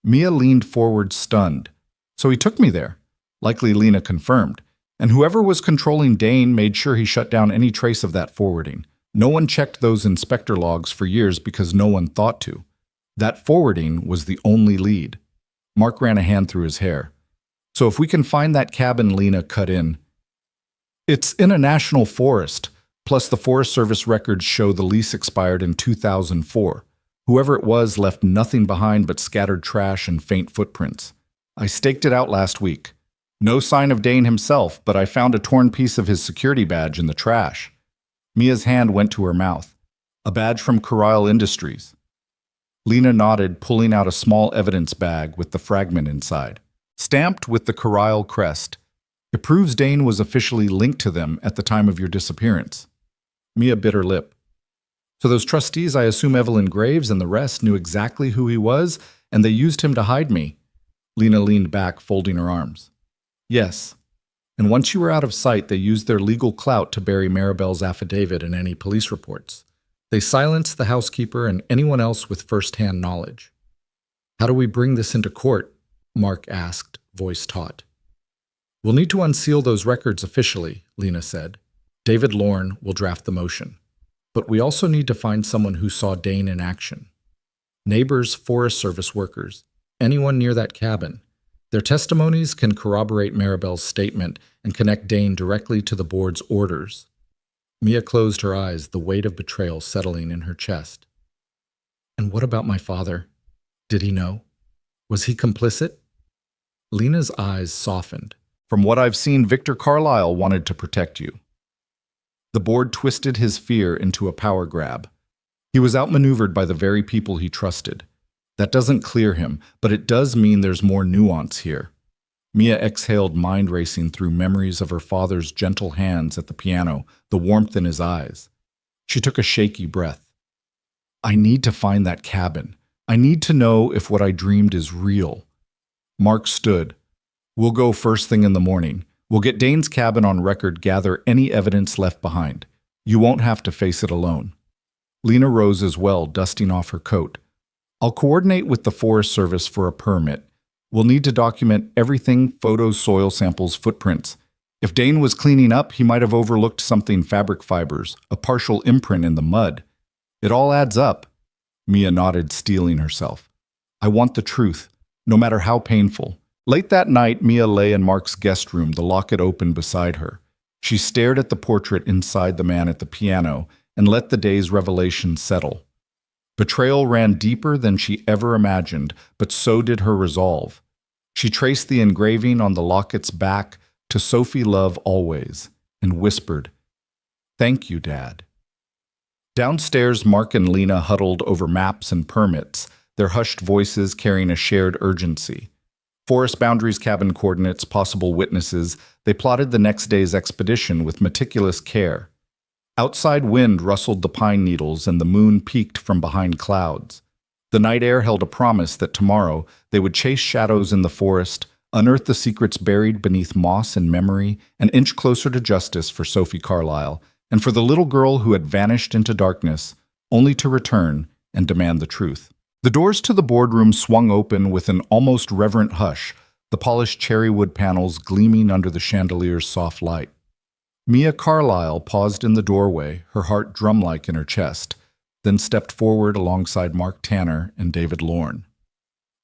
Mia leaned forward, stunned. "So he took me there," likely Lena confirmed. And whoever was controlling Dane made sure he shut down any trace of that forwarding. No one checked those inspector logs for years because no one thought to. That forwarding was the only lead. Mark ran a hand through his hair. "So if we can find that cabin," Lena cut in. "It's in a national forest, plus the Forest Service records show the lease expired in 2004. Whoever it was left nothing behind but scattered trash and faint footprints. I staked it out last week. No sign of Dane himself, but I found a torn piece of his security badge in the trash." Mia's hand went to her mouth. "A badge from Carlyle Industries." Lena nodded, pulling out a small evidence bag with the fragment inside. Stamped with the Carlyle crest. "It proves Dane was officially linked to them at the time of your disappearance." Mia bit her lip. "So those trustees, I assume Evelyn Graves and the rest, knew exactly who he was, and they used him to hide me?" Lena leaned back, folding her arms. "Yes. And once you were out of sight, they used their legal clout to bury Maribel's affidavit and any police reports. They silenced the housekeeper and anyone else with first-hand knowledge." "How do we bring this into court?" Mark asked, voice taut. "We'll need to unseal those records officially," Lena said. "David Lorne will draft the motion. But we also need to find someone who saw Dane in action. Neighbors, Forest Service workers, anyone near that cabin. Their testimonies can corroborate Maribel's statement and connect Dane directly to the board's orders." Mia closed her eyes, the weight of betrayal settling in her chest. "And what about my father? Did he know? Was he complicit?" Lena's eyes softened. "From what I've seen, Victor Carlyle wanted to protect you." The board twisted his fear into a power grab. He was outmaneuvered by the very people he trusted. That doesn't clear him, but it does mean there's more nuance here. Mia exhaled, mind racing through memories of her father's gentle hands at the piano, the warmth in his eyes. She took a shaky breath. "I need to find that cabin. I need to know if what I dreamed is real." Mark stood. "We'll go first thing in the morning. We'll get Dane's cabin on record, gather any evidence left behind. You won't have to face it alone." Lena rose as well, dusting off her coat. "I'll coordinate with the Forest Service for a permit. We'll need to document everything: photos, soil samples, footprints. If Dane was cleaning up, he might have overlooked something: fabric fibers, a partial imprint in the mud. It all adds up." Mia nodded, steeling herself. "I want the truth, no matter how painful." Late that night, Mia lay in Mark's guest room, the locket open beside her. She stared at the portrait inside the man at the piano and let the day's revelation settle. Betrayal ran deeper than she ever imagined, but so did her resolve. She traced the engraving on the locket's back to "Sophie Love Always" and whispered, "Thank you, Dad." Downstairs, Mark and Lena huddled over maps and permits, their hushed voices carrying a shared urgency. Forest boundaries, cabin coordinates, possible witnesses, they plotted the next day's expedition with meticulous care. Outside wind rustled the pine needles and the moon peeked from behind clouds. The night air held a promise that tomorrow they would chase shadows in the forest, unearth the secrets buried beneath moss and memory, and inch closer to justice for Sophie Carlyle, and for the little girl who had vanished into darkness, only to return and demand the truth. The doors to the boardroom swung open with an almost reverent hush. the polished cherry wood panels gleaming under the chandelier's soft light. Mia Carlyle paused in the doorway, her heart drum-like in her chest, then stepped forward alongside Mark Tanner and David Lorne.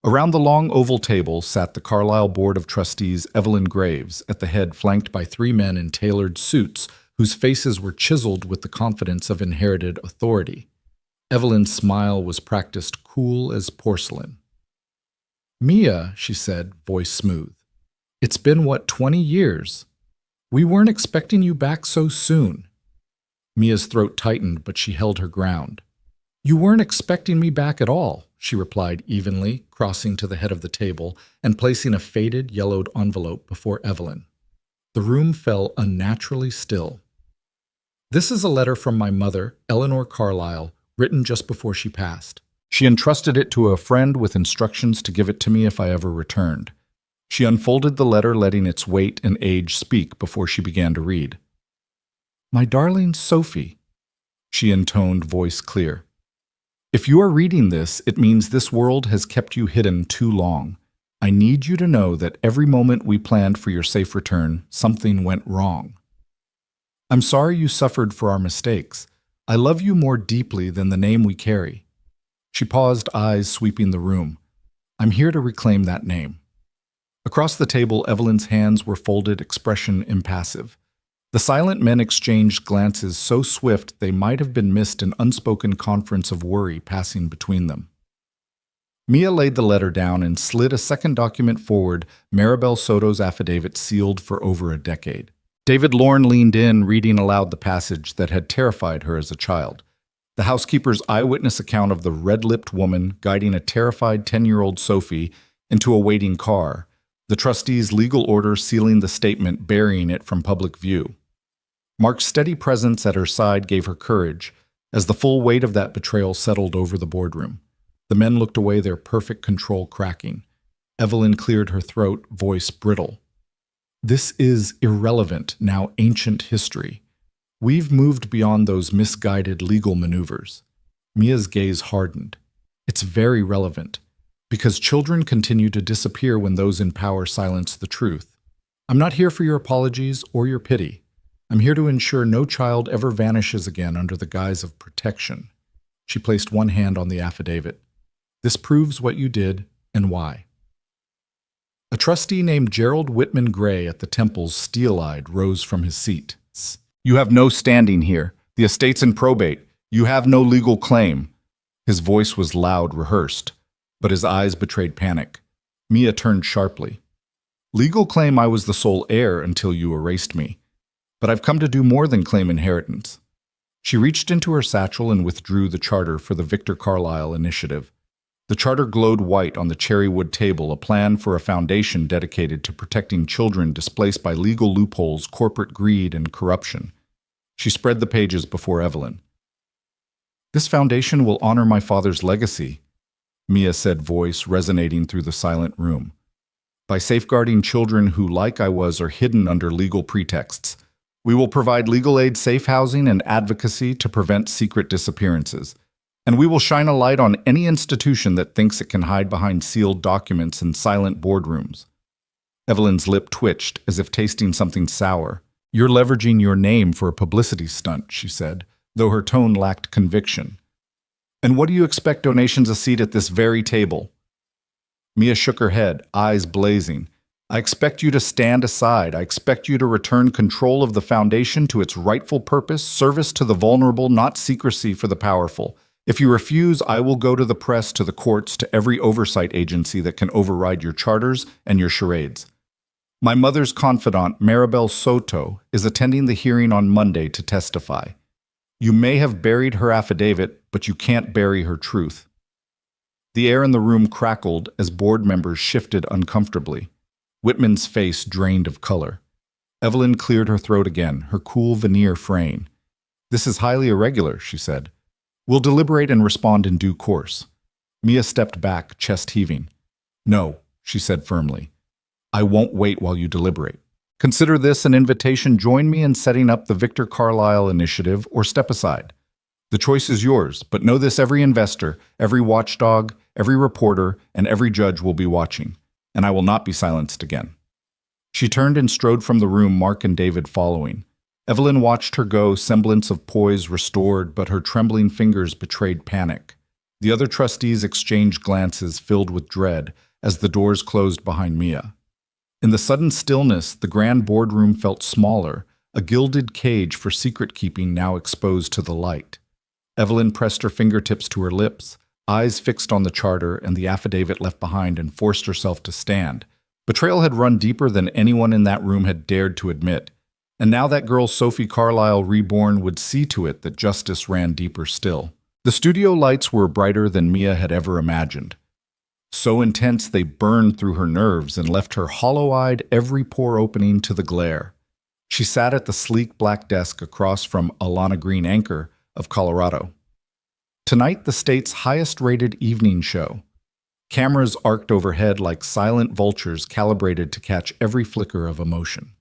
Around the long oval table sat the Carlyle Board of Trustees Evelyn Graves, at the head flanked by three men in tailored suits whose faces were chiseled with the confidence of inherited authority. Evelyn's smile was practiced cool as porcelain. "Mia," she said, voice smooth, "it's been, 20 years? We weren't expecting you back so soon." Mia's throat tightened, but she held her ground. "You weren't expecting me back at all," she replied evenly, crossing to the head of the table and placing a faded, yellowed envelope before Evelyn. The room fell unnaturally still. "This is a letter from my mother, Eleanor Carlyle, written just before she passed. She entrusted it to a friend with instructions to give it to me if I ever returned." She unfolded the letter, letting its weight and age speak before she began to read. "My darling Sophie," she intoned, voice clear. "If you are reading this, it means this world has kept you hidden too long. I need you to know that every moment we planned for your safe return, something went wrong. I'm sorry you suffered for our mistakes. I love you more deeply than the name we carry." She paused, eyes sweeping the room. "I'm here to reclaim that name." Across the table, Evelyn's hands were folded, expression impassive. The silent men exchanged glances so swift they might have been missed, an unspoken conference of worry passing between them. Mia laid the letter down and slid a second document forward, Maribel Soto's affidavit sealed for over a decade. David Lorne leaned in, reading aloud the passage that had terrified her as a child. The housekeeper's eyewitness account of the red-lipped woman guiding a terrified 10-year-old Sophie into a waiting car, the trustee's legal order sealing the statement, burying it from public view. Mark's steady presence at her side gave her courage, as the full weight of that betrayal settled over the boardroom. The men looked away, their perfect control cracking. Evelyn cleared her throat, voice brittle. "This is irrelevant, now ancient history. We've moved beyond those misguided legal maneuvers." Mia's gaze hardened. "It's very relevant, because children continue to disappear when those in power silence the truth. I'm not here for your apologies or your pity. I'm here to ensure no child ever vanishes again under the guise of protection." She placed one hand on the affidavit. "This proves what you did and why." A trustee named Gerald Whitman Gray at the Temples, steel-eyed, rose from his seat. "You have no standing here. The estate's in probate. You have no legal claim." His voice was loud, rehearsed, but his eyes betrayed panic. Mia turned sharply. "Legal claim I was the sole heir until you erased me. But I've come to do more than claim inheritance." She reached into her satchel and withdrew the charter for the Victor Carlyle Initiative. The charter glowed white on the cherry wood table, a plan for a foundation dedicated to protecting children displaced by legal loopholes, corporate greed, and corruption. She spread the pages before Evelyn. "This foundation will honor my father's legacy," Mia said, voice resonating through the silent room, "by safeguarding children who, like I was, are hidden under legal pretexts. We will provide legal aid, safe housing, and advocacy to prevent secret disappearances. And we will shine a light on any institution that thinks it can hide behind sealed documents and silent boardrooms." Evelyn's lip twitched, as if tasting something sour. "You're leveraging your name for a publicity stunt," she said, though her tone lacked conviction. "And what do you expect donations a seat at this very table?" Mia shook her head, eyes blazing. "I expect you to stand aside. I expect you to return control of the foundation to its rightful purpose, service to the vulnerable, not secrecy for the powerful. If you refuse, I will go to the press, to the courts, to every oversight agency that can override your charters and your charades. My mother's confidant, Maribel Soto, is attending the hearing on Monday to testify. You may have buried her affidavit, but you can't bury her truth." The air in the room crackled as board members shifted uncomfortably. Whitman's face drained of color. Evelyn cleared her throat again, her cool veneer fraying. "This is highly irregular," she said. "We'll deliberate and respond in due course." Mia stepped back, chest heaving. "No," she said firmly. "I won't wait while you deliberate. Consider this an invitation. Join me in setting up the Victor Carlyle Initiative, or step aside. The choice is yours, but know this: every investor, every watchdog, every reporter, and every judge will be watching. and I will not be silenced again." She turned and strode from the room, Mark and David following. Evelyn watched her go, semblance of poise restored, but her trembling fingers betrayed panic. The other trustees exchanged glances filled with dread as the doors closed behind Mia. In the sudden stillness, the grand boardroom felt smaller, a gilded cage for secret-keeping now exposed to the light. Evelyn pressed her fingertips to her lips, eyes fixed on the charter and the affidavit left behind, and forced herself to stand. Betrayal had run deeper than anyone in that room had dared to admit, and now that girl Sophie Carlyle reborn would see to it that justice ran deeper still. The studio lights were brighter than Mia had ever imagined. So intense they burned through her nerves and left her hollow-eyed, every pore opening to the glare. She sat at the sleek black desk across from Alana Green Anchor of Colorado. Tonight, the state's highest-rated evening show. Cameras arced overhead like silent vultures calibrated to catch every flicker of emotion.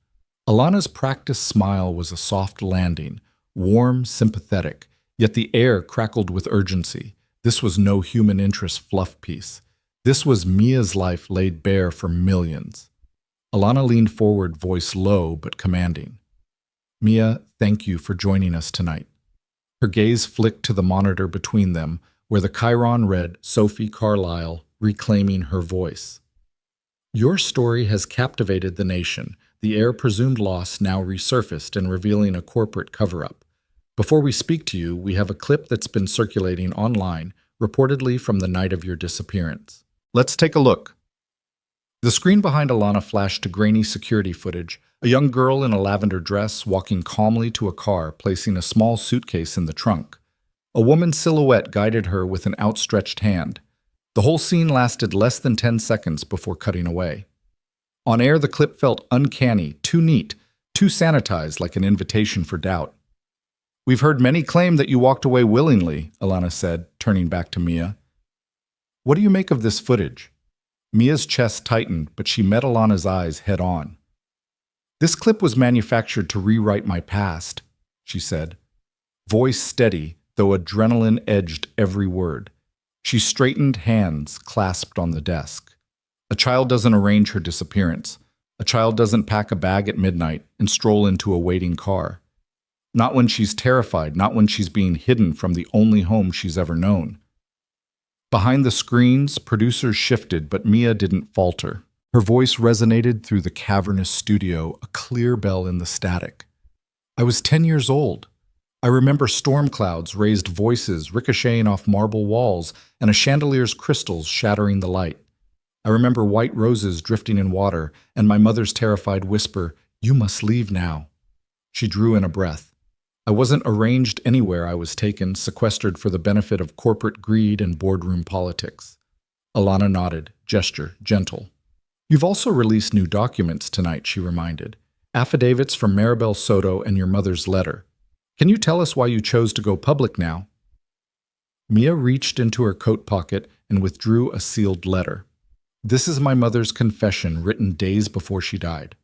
Alana's practiced smile was a soft landing, warm, sympathetic, yet the air crackled with urgency. This was no human interest fluff piece. This was Mia's life laid bare for millions. Alana leaned forward, voice low but commanding. "Mia, thank you for joining us tonight." Her gaze flicked to the monitor between them, where the chyron read Sophie Carlyle, reclaiming her voice. "Your story has captivated the nation, the heir presumed lost now resurfaced and revealing a corporate cover-up. Before we speak to you, we have a clip that's been circulating online, reportedly from the night of your disappearance. Let's take a look." The screen behind Alana flashed to grainy security footage, a young girl in a lavender dress walking calmly to a car, placing a small suitcase in the trunk. A woman's silhouette guided her with an outstretched hand. The whole scene lasted less than 10 seconds before cutting away. On air, the clip felt uncanny, too neat, too sanitized, like an invitation for doubt. "We've heard many claim that you walked away willingly," Alana said, turning back to Mia. "What do you make of this footage?" Mia's chest tightened, but she met Alana's eyes head-on. "This clip was manufactured to rewrite my past," she said. Voice steady, though adrenaline edged every word. She straightened, hands clasped on the desk. A child doesn't arrange her disappearance. A child doesn't pack a bag at midnight and stroll into a waiting car. Not when she's terrified, not when she's being hidden from the only home she's ever known. Behind the screens, producers shifted, but Mia didn't falter. Her voice resonated through the cavernous studio, a clear bell in the static. "I was 10 years old. I remember storm clouds, raised voices ricocheting off marble walls, and a chandelier's crystals shattering the light. I remember white roses drifting in water, and my mother's terrified whisper, 'You must leave now.'" She drew in a breath. "I wasn't arranged anywhere. I was taken, sequestered for the benefit of corporate greed and boardroom politics." Alana nodded, gesture gentle. "You've also released new documents tonight," she reminded. "Affidavits from Maribel Soto and your mother's letter. Can you tell us why you chose to go public now?" Mia reached into her coat pocket and withdrew a sealed letter. "This is my mother's confession, written days before she died.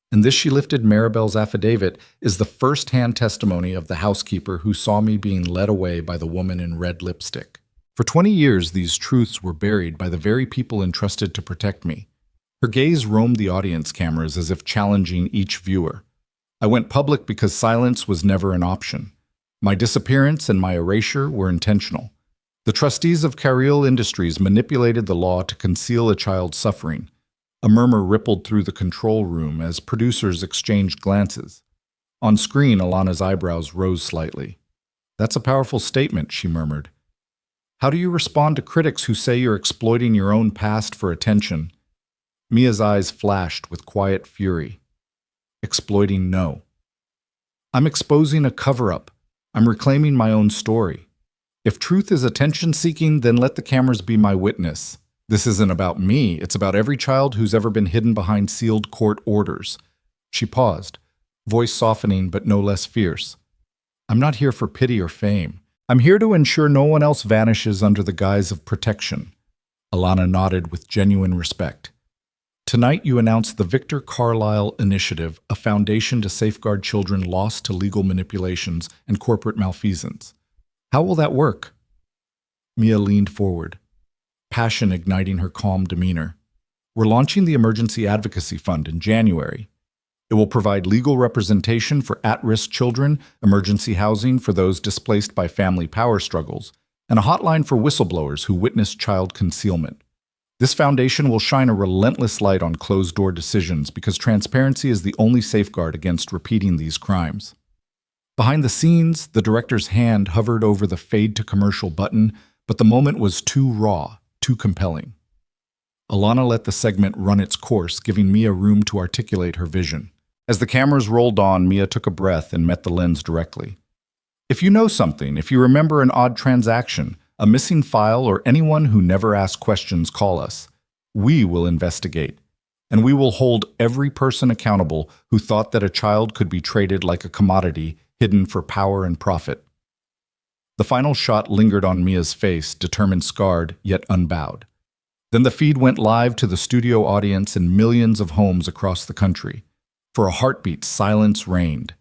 And this," she lifted Maribel's affidavit, "is the first-hand testimony of the housekeeper who saw me being led away by the woman in red lipstick. For 20 years, these truths were buried by the very people entrusted to protect me." Her gaze roamed the audience cameras as if challenging each viewer. "I went public because silence was never an option. My disappearance and my erasure were intentional. The trustees of Carril Industries manipulated the law to conceal a child's suffering." A murmur rippled through the control room as producers exchanged glances. On screen, Alana's eyebrows rose slightly. "That's a powerful statement," she murmured. "How do you respond to critics who say you're exploiting your own past for attention?" Mia's eyes flashed with quiet fury. "Exploiting, no. I'm exposing a cover-up. I'm reclaiming my own story. If truth is attention-seeking, then let the cameras be my witness. This isn't about me, it's about every child who's ever been hidden behind sealed court orders." She paused, voice softening but no less fierce. "I'm not here for pity or fame. I'm here to ensure no one else vanishes under the guise of protection." Alana nodded with genuine respect. "Tonight you announced the Victor Carlyle Initiative, a foundation to safeguard children lost to legal manipulations and corporate malfeasance. How will that work?" Mia leaned forward, passion igniting her calm demeanor. We're launching the Emergency Advocacy Fund in January. It will provide legal representation for at-risk children, emergency housing for those displaced by family power struggles, and a hotline for whistleblowers who witness child concealment. This foundation will shine a relentless light on closed-door decisions because transparency is the only safeguard against repeating these crimes. Behind the scenes, the director's hand hovered over the fade-to-commercial button, but the moment was too raw, too compelling. Alana let the segment run its course, giving Mia room to articulate her vision. As the cameras rolled on, Mia took a breath and met the lens directly. If you know something, if you remember an odd transaction, a missing file, or anyone who never asked questions, call us. We will investigate. And we will hold every person accountable who thought that a child could be traded like a commodity, hidden for power and profit. The final shot lingered on Mia's face, determined, scarred, yet unbowed. Then the feed went live to the studio audience in millions of homes across the country. For a heartbeat, silence reigned.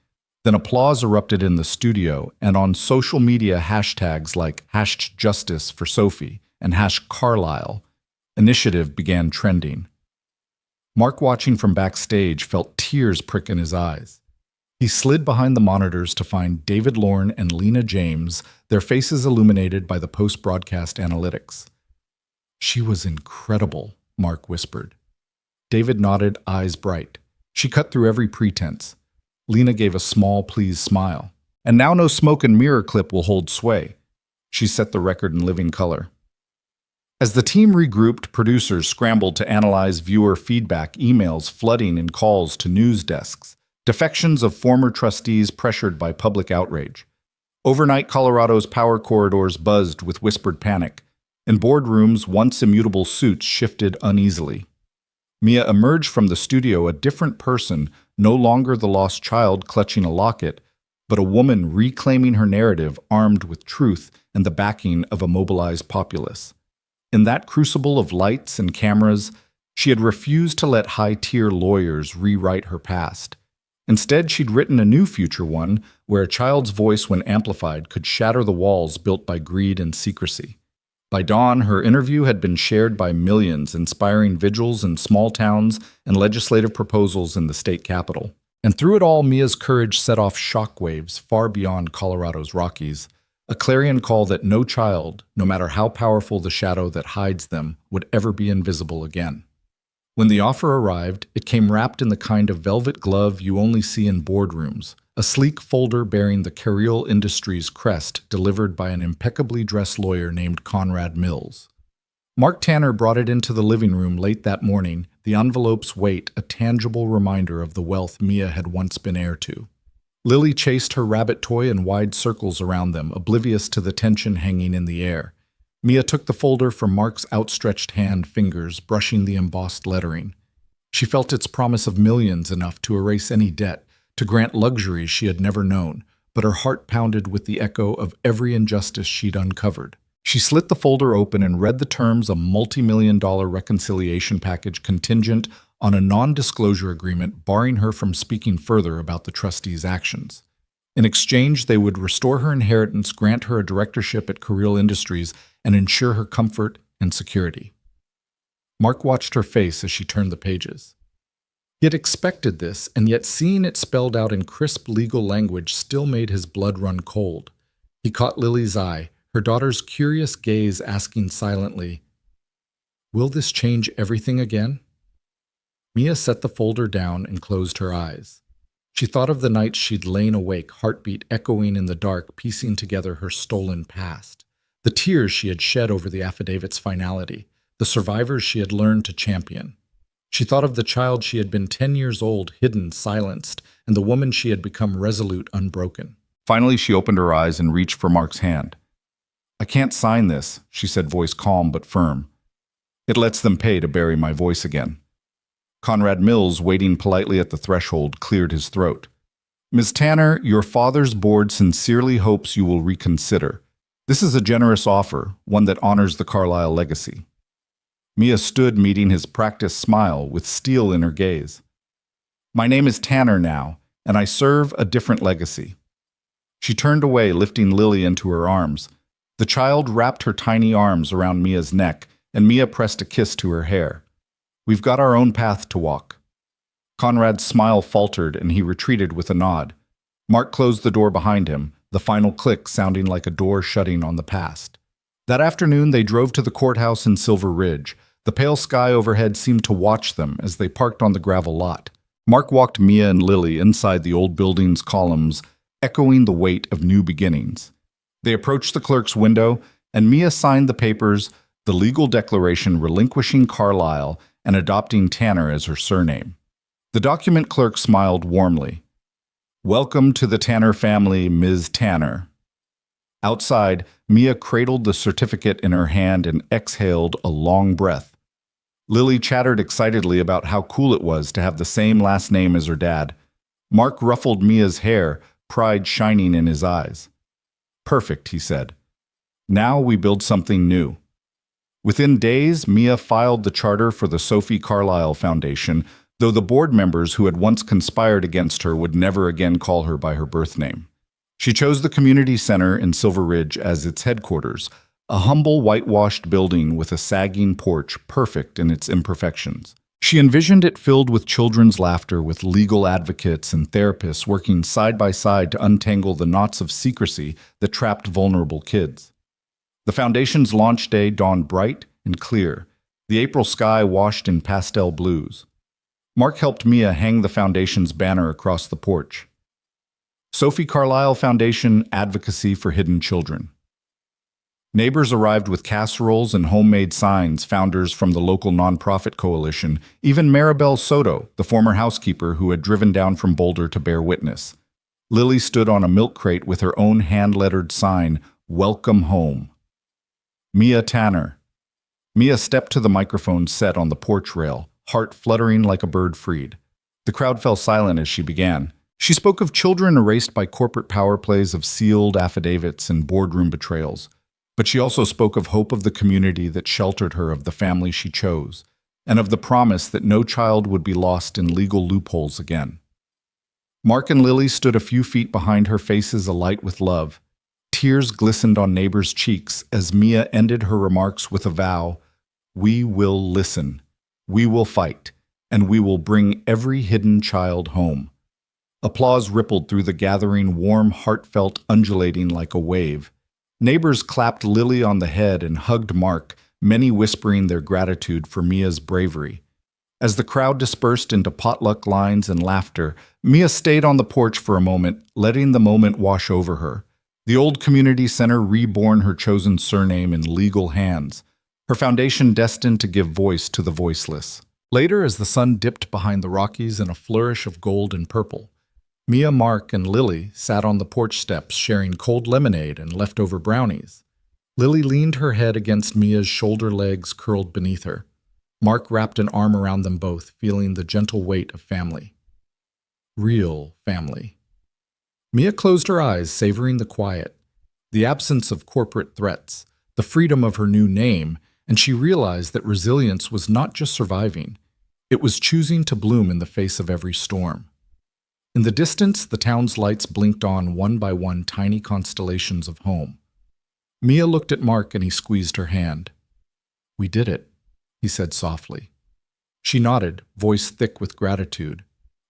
Then applause erupted in the studio, and on social media hashtags like #Justice for Sophie and #Carlisle, initiative began trending. Mark, watching from backstage, felt tears prick in his eyes. He slid behind the monitors to find David Lorne and Lena James, their faces illuminated by the post-broadcast analytics. "She was incredible," Mark whispered. David nodded, eyes bright. She cut through every pretense. Lena gave a small, pleased smile. "And now no smoke and mirror clip will hold sway." She set the record in living color. As the team regrouped, producers scrambled to analyze viewer feedback, emails flooding in calls to news desks, defections of former trustees pressured by public outrage. Overnight, Colorado's power corridors buzzed with whispered panic. In boardrooms, once immutable suits shifted uneasily. Mia emerged from the studio a different person, no longer the lost child clutching a locket, but a woman reclaiming her narrative, armed with truth and the backing of a mobilized populace. In that crucible of lights and cameras, she had refused to let high-tier lawyers rewrite her past. Instead, she'd written a new future one where a child's voice, when amplified, could shatter the walls built by greed and secrecy. By dawn, her interview had been shared by millions, inspiring vigils in small towns and legislative proposals in the state capitol. And through it all, Mia's courage set off shockwaves far beyond Colorado's Rockies, a clarion call that no child, no matter how powerful the shadow that hides them, would ever be invisible again. When the offer arrived, it came wrapped in the kind of velvet glove you only see in boardrooms, a sleek folder bearing the Carriol Industries crest delivered by an impeccably dressed lawyer named Conrad Mills. Mark Tanner brought it into the living room late that morning, the envelope's weight a tangible reminder of the wealth Mia had once been heir to. Lily chased her rabbit toy in wide circles around them, oblivious to the tension hanging in the air. Mia took the folder from Mark's outstretched hand, fingers brushing the embossed lettering. She felt its promise of millions, enough to erase any debt, to grant luxuries she had never known, but her heart pounded with the echo of every injustice she'd uncovered. She slit the folder open and read the terms: a multi-million-dollar reconciliation package contingent on a non-disclosure agreement barring her from speaking further about the trustees' actions. In exchange, they would restore her inheritance, grant her a directorship at Carriol Industries, and ensure her comfort and security. Mark watched her face as she turned the pages. He had expected this, and yet seeing it spelled out in crisp legal language still made his blood run cold. He caught Lily's eye, her daughter's curious gaze asking silently, "Will this change everything again?" Mia set the folder down and closed her eyes. She thought of the nights she'd lain awake, heartbeat echoing in the dark, piecing together her stolen past. The tears she had shed over the affidavit's finality, the survivors she had learned to champion. She thought of the child she had been 10 years old, hidden, silenced, and the woman she had become, resolute, unbroken. Finally, she opened her eyes and reached for Mark's hand. "I can't sign this," she said, voice calm but firm. "It lets them pay to bury my voice again." Conrad Mills, waiting politely at the threshold, cleared his throat. "Ms. Tanner, your father's board sincerely hopes you will reconsider. This is a generous offer, one that honors the Carlisle legacy." Mia stood, meeting his practiced smile with steel in her gaze. "My name is Tanner now, and I serve a different legacy." She turned away, lifting Lily into her arms. The child wrapped her tiny arms around Mia's neck, and Mia pressed a kiss to her hair. We've got our own path to walk." Conrad's smile faltered and he retreated with a nod. Mark closed the door behind him, the final click sounding like a door shutting on the past. That afternoon, they drove to the courthouse in Silver Ridge. The pale sky overhead seemed to watch them as they parked on the gravel lot. Mark walked Mia and Lily inside the old building's columns, echoing the weight of new beginnings. They approached the clerk's window, and Mia signed the papers, the legal declaration relinquishing Carlisle and adopting Tanner as her surname. The document clerk smiled warmly. "Welcome to the Tanner family, Ms. Tanner." Outside, Mia cradled the certificate in her hand and exhaled a long breath. Lily chattered excitedly about how cool it was to have the same last name as her dad. Mark ruffled Mia's hair, pride shining in his eyes. "Perfect," he said. "Now we build something new." Within days, Mia filed the charter for the Sophie Carlisle Foundation, though the board members who had once conspired against her would never again call her by her birth name. She chose the community center in Silver Ridge as its headquarters, a humble whitewashed building with a sagging porch perfect in its imperfections. She envisioned it filled with children's laughter, with legal advocates and therapists working side by side to untangle the knots of secrecy that trapped vulnerable kids. The foundation's launch day dawned bright and clear, the April sky washed in pastel blues. Mark helped Mia hang the foundation's banner across the porch. Sophie Carlisle Foundation Advocacy for Hidden Children. Neighbors arrived with casseroles and homemade signs, founders from the local nonprofit coalition, even Maribel Soto, the former housekeeper who had driven down from Boulder to bear witness. Lily stood on a milk crate with her own hand-lettered sign, "Welcome Home." Mia Tanner. Mia stepped to the microphone set on the porch rail, heart fluttering like a bird freed. The crowd fell silent as she began. She spoke of children erased by corporate power plays, of sealed affidavits and boardroom betrayals. But she also spoke of hope of the community that sheltered her, of the family she chose, and of the promise that no child would be lost in legal loopholes again. Mark and Lily stood a few feet behind her, faces alight with love. Tears glistened on neighbors' cheeks as Mia ended her remarks with a vow: "We will listen, we will fight, and we will bring every hidden child home." Applause rippled through the gathering, warm, heartfelt, undulating like a wave. Neighbors clapped Lily on the head and hugged Mark, many whispering their gratitude for Mia's bravery. As the crowd dispersed into potluck lines and laughter, Mia stayed on the porch for a moment, letting the moment wash over her. The old community center reborn her chosen surname in legal hands, her foundation destined to give voice to the voiceless. Later, as the sun dipped behind the Rockies in a flourish of gold and purple, Mia, Mark, and Lily sat on the porch steps sharing cold lemonade and leftover brownies. Lily leaned her head against Mia's shoulder, legs curled beneath her. Mark wrapped an arm around them both, feeling the gentle weight of family. Real family. Mia closed her eyes, savoring the quiet, the absence of corporate threats, the freedom of her new name, and she realized that resilience was not just surviving. It was choosing to bloom in the face of every storm. In the distance, the town's lights blinked on one by one, tiny constellations of home. Mia looked at Mark and he squeezed her hand. "We did it," he said softly. She nodded, voice thick with gratitude.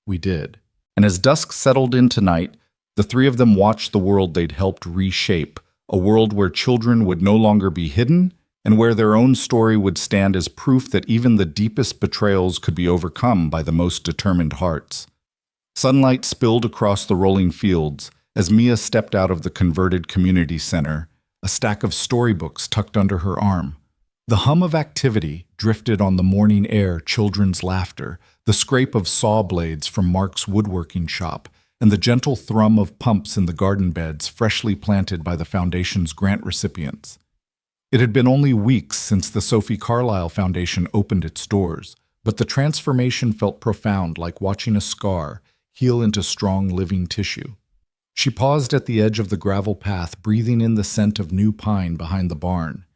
"We did." And as dusk settled into night, the three of them watched the world they'd helped reshape, a world where children would no longer be hidden and where their own story would stand as proof that even the deepest betrayals could be overcome by the most determined hearts. Sunlight spilled across the rolling fields as Mia stepped out of the converted community center, a stack of storybooks tucked under her arm. The hum of activity drifted on the morning air, children's laughter, the scrape of saw blades from Mark's woodworking shop, and the gentle thrum of pumps in the garden beds freshly planted by the foundation's grant recipients. It had been only weeks since the Sophie Carlisle Foundation opened its doors, but the transformation felt profound, like watching a scar heal into strong living tissue. She paused at the edge of the gravel path, breathing in the scent of new pine behind the barn.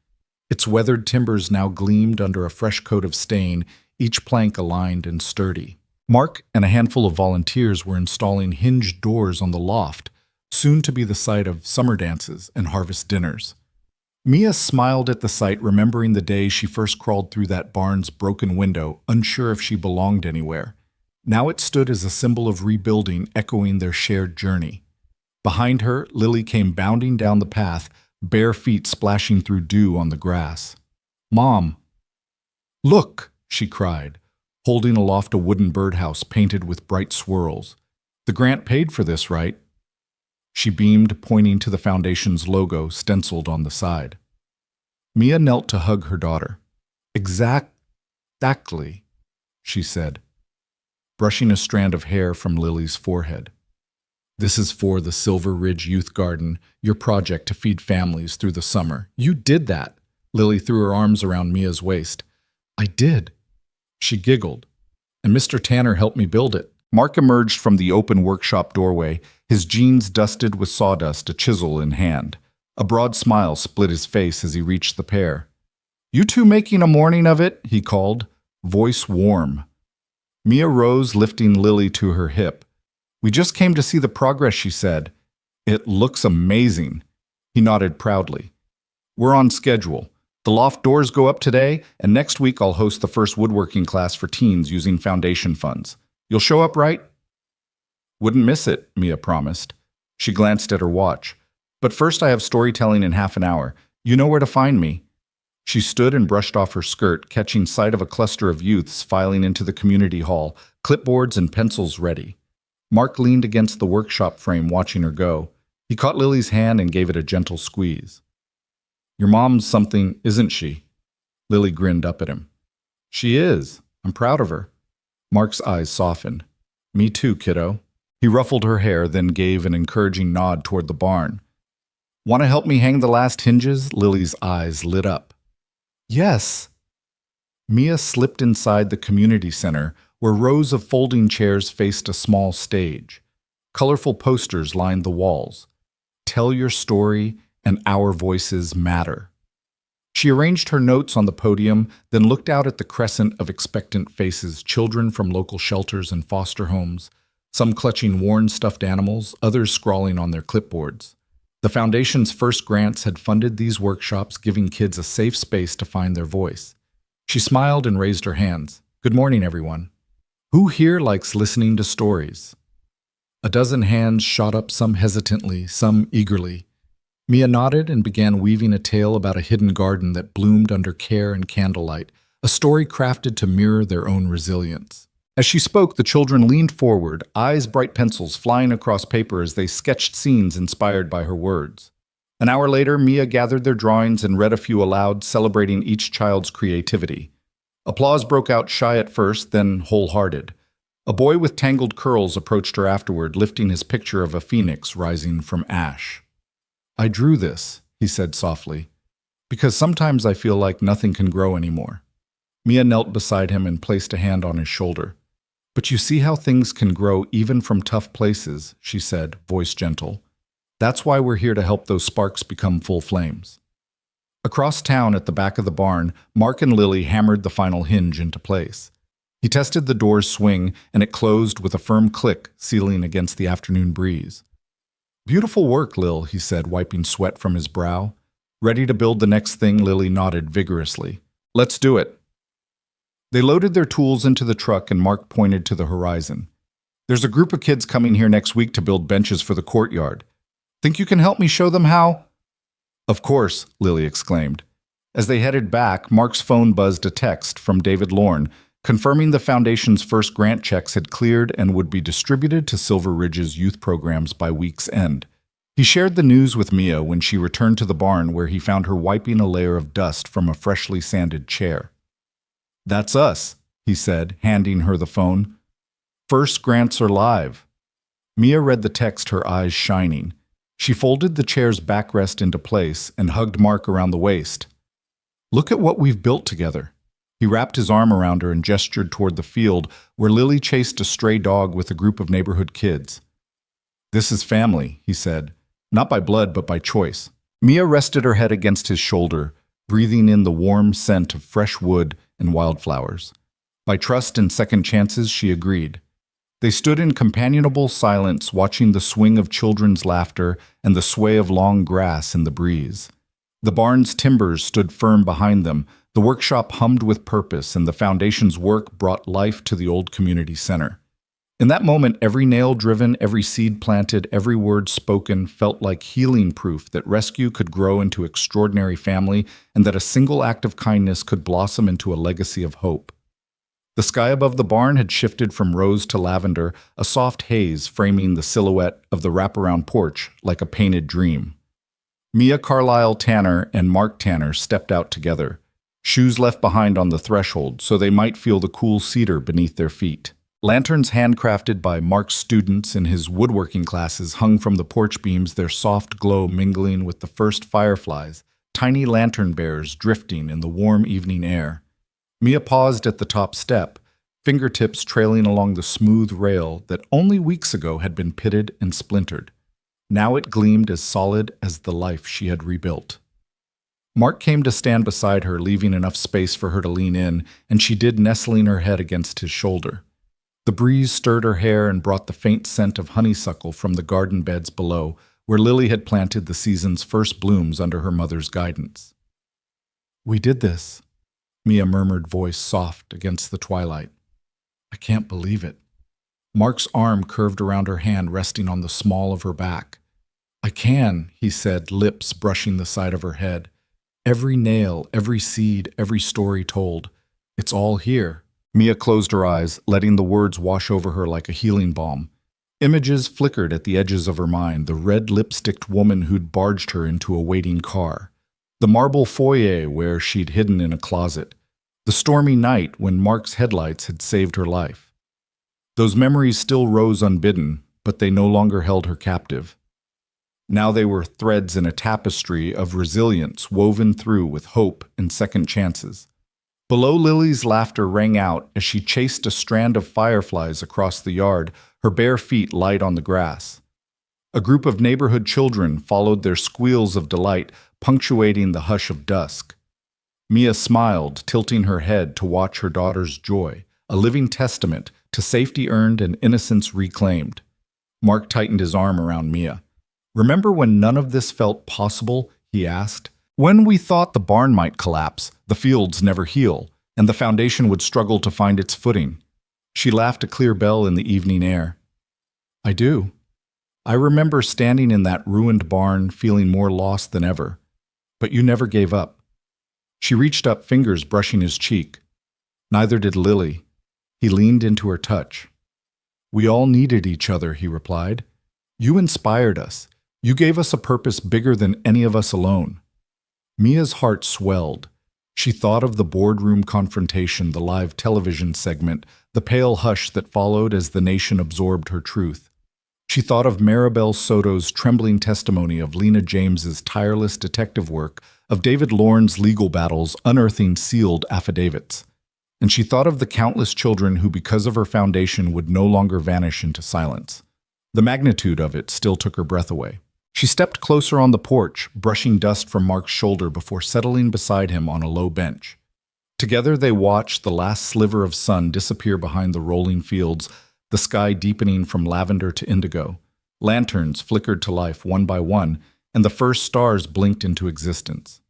Its weathered timbers now gleamed under a fresh coat of stain, each plank aligned and sturdy. Mark and a handful of volunteers were installing hinged doors on the loft, soon to be the site of summer dances and harvest dinners. Mia smiled at the sight, remembering the day she first crawled through that barn's broken window, unsure if she belonged anywhere. Now it stood as a symbol of rebuilding, echoing their shared journey. Behind her, Lily came bounding down the path, bare feet splashing through dew on the grass. "Mom!" "Look!" she cried, holding aloft a wooden birdhouse painted with bright swirls. "The grant paid for this, right?" She beamed, pointing to the foundation's logo stenciled on the side. Mia knelt to hug her daughter. Exactly, she said, brushing a strand of hair from Lily's forehead. "This is for the Silver Ridge Youth Garden, your project to feed families through the summer. You did that." Lily threw her arms around Mia's waist. "I did." She giggled. "And Mr. Tanner helped me build it." Mark emerged from the open workshop doorway, his jeans dusted with sawdust, a chisel in hand. A broad smile split his face as he reached the pair. "You two making a morning of it?" he called, voice warm. Mia rose, lifting Lily to her hip. "We just came to see the progress," she said. "It looks amazing." He nodded proudly. "We're on schedule. The loft doors go up today, and next week I'll host the first woodworking class for teens using foundation funds. You'll show up, right?" "Wouldn't miss it," Mia promised. She glanced at her watch. "But first I have storytelling in half an hour. You know where to find me." She stood and brushed off her skirt, catching sight of a cluster of youths filing into the community hall, clipboards and pencils ready. Mark leaned against the workshop frame, watching her go. He caught Lily's hand and gave it a gentle squeeze. "Your mom's something, isn't she?" Lily grinned up at him. "She is. I'm proud of her." Mark's eyes softened. "Me too, kiddo." He ruffled her hair, then gave an encouraging nod toward the barn. "Want to help me hang the last hinges?" Lily's eyes lit up. "Yes." Mia slipped inside the community center, where rows of folding chairs faced a small stage. Colorful posters lined the walls. "Tell your story, and our voices matter." She arranged her notes on the podium, then looked out at the crescent of expectant faces, children from local shelters and foster homes, some clutching worn stuffed animals, others scrawling on their clipboards. The Foundation's first grants had funded these workshops, giving kids a safe space to find their voice. She smiled and raised her hands. "Good morning, everyone. Who here likes listening to stories?" A dozen hands shot up, some hesitantly, some eagerly. Mia nodded and began weaving a tale about a hidden garden that bloomed under care and candlelight, a story crafted to mirror their own resilience. As she spoke, the children leaned forward, eyes bright pencils flying across paper as they sketched scenes inspired by her words. An hour later, Mia gathered their drawings and read a few aloud, celebrating each child's creativity. Applause broke out, shy at first, then wholehearted. A boy with tangled curls approached her afterward, lifting his picture of a phoenix rising from ash. "I drew this," he said softly, "because sometimes I feel like nothing can grow anymore." Mia knelt beside him and placed a hand on his shoulder. "But you see how things can grow even from tough places," she said, voice gentle. "That's why we're here to help those sparks become full flames." Across town at the back of the barn, Mark and Lily hammered the final hinge into place. He tested the door's swing, and it closed with a firm click, sealing against the afternoon breeze. "Beautiful work, Lil," he said, wiping sweat from his brow. "Ready to build the next thing?" Lily nodded vigorously. "Let's do it." They loaded their tools into the truck and Mark pointed to the horizon. "There's a group of kids coming here next week to build benches for the courtyard. Think you can help me show them how?" "Of course," Lily exclaimed. As they headed back, Mark's phone buzzed a text from David Lorne, confirming the Foundation's first grant checks had cleared and would be distributed to Silver Ridge's youth programs by week's end. He shared the news with Mia when she returned to the barn, where he found her wiping a layer of dust from a freshly sanded chair. "That's us," he said, handing her the phone. "First grants are live." Mia read the text, her eyes shining. She folded the chair's backrest into place and hugged Mark around the waist. "Look at what we've built together." He wrapped his arm around her and gestured toward the field where Lily chased a stray dog with a group of neighborhood kids. "This is family," he said, "not by blood but by choice." Mia rested her head against his shoulder, breathing in the warm scent of fresh wood and wildflowers. By trust and second chances, she agreed. They stood in companionable silence, watching the swing of children's laughter and the sway of long grass in the breeze. The barn's timbers stood firm behind them, the workshop hummed with purpose, and the foundation's work brought life to the old community center. In that moment, every nail driven, every seed planted, every word spoken felt like healing proof that rescue could grow into extraordinary family and that a single act of kindness could blossom into a legacy of hope. The sky above the barn had shifted from rose to lavender, a soft haze framing the silhouette of the wraparound porch like a painted dream. Mia Carlisle Tanner and Mark Tanner stepped out together, shoes left behind on the threshold so they might feel the cool cedar beneath their feet. Lanterns handcrafted by Mark's students in his woodworking classes hung from the porch beams, their soft glow mingling with the first fireflies, tiny lantern bears drifting in the warm evening air. Mia paused at the top step, fingertips trailing along the smooth rail that only weeks ago had been pitted and splintered. Now it gleamed as solid as the life she had rebuilt. Mark came to stand beside her, leaving enough space for her to lean in, and she did, nestling her head against his shoulder. The breeze stirred her hair and brought the faint scent of honeysuckle from the garden beds below, where Lily had planted the season's first blooms under her mother's guidance. "We did this," Mia murmured, voice soft against the twilight. "I can't believe it." Mark's arm curved around her hand, resting on the small of her back. "I can," he said, lips brushing the side of her head. "Every nail, every seed, every story told. It's all here." Mia closed her eyes, letting the words wash over her like a healing balm. Images flickered at the edges of her mind, the red lipsticked woman who'd barged her into a waiting car, the marble foyer where she'd hidden in a closet, the stormy night when Mark's headlights had saved her life. Those memories still rose unbidden, but they no longer held her captive. Now they were threads in a tapestry of resilience woven through with hope and second chances. Below, Lily's laughter rang out as she chased a strand of fireflies across the yard, her bare feet light on the grass. A group of neighborhood children followed their squeals of delight, punctuating the hush of dusk. Mia smiled, tilting her head to watch her daughter's joy, a living testament to safety earned and innocence reclaimed. Mark tightened his arm around Mia. "Remember when none of this felt possible?" he asked. "When we thought the barn might collapse, the fields never heal, and the foundation would struggle to find its footing." She laughed, a clear bell in the evening air. "I do. I remember standing in that ruined barn, feeling more lost than ever. But you never gave up." She reached up, fingers brushing his cheek. Neither did Lily. He leaned into her touch. "We all needed each other," he replied. "You inspired us. You gave us a purpose bigger than any of us alone." Mia's heart swelled. She thought of the boardroom confrontation, the live television segment, the pale hush that followed as the nation absorbed her truth. She thought of Maribel Soto's trembling testimony, of Lena James's tireless detective work, of David Lorne's legal battles unearthing sealed affidavits. And she thought of the countless children who, because of her foundation, would no longer vanish into silence. The magnitude of it still took her breath away. She stepped closer on the porch, brushing dust from Mark's shoulder before settling beside him on a low bench. Together they watched the last sliver of sun disappear behind the rolling fields, the sky deepening from lavender to indigo. Lanterns flickered to life one by one, and the first stars blinked into existence.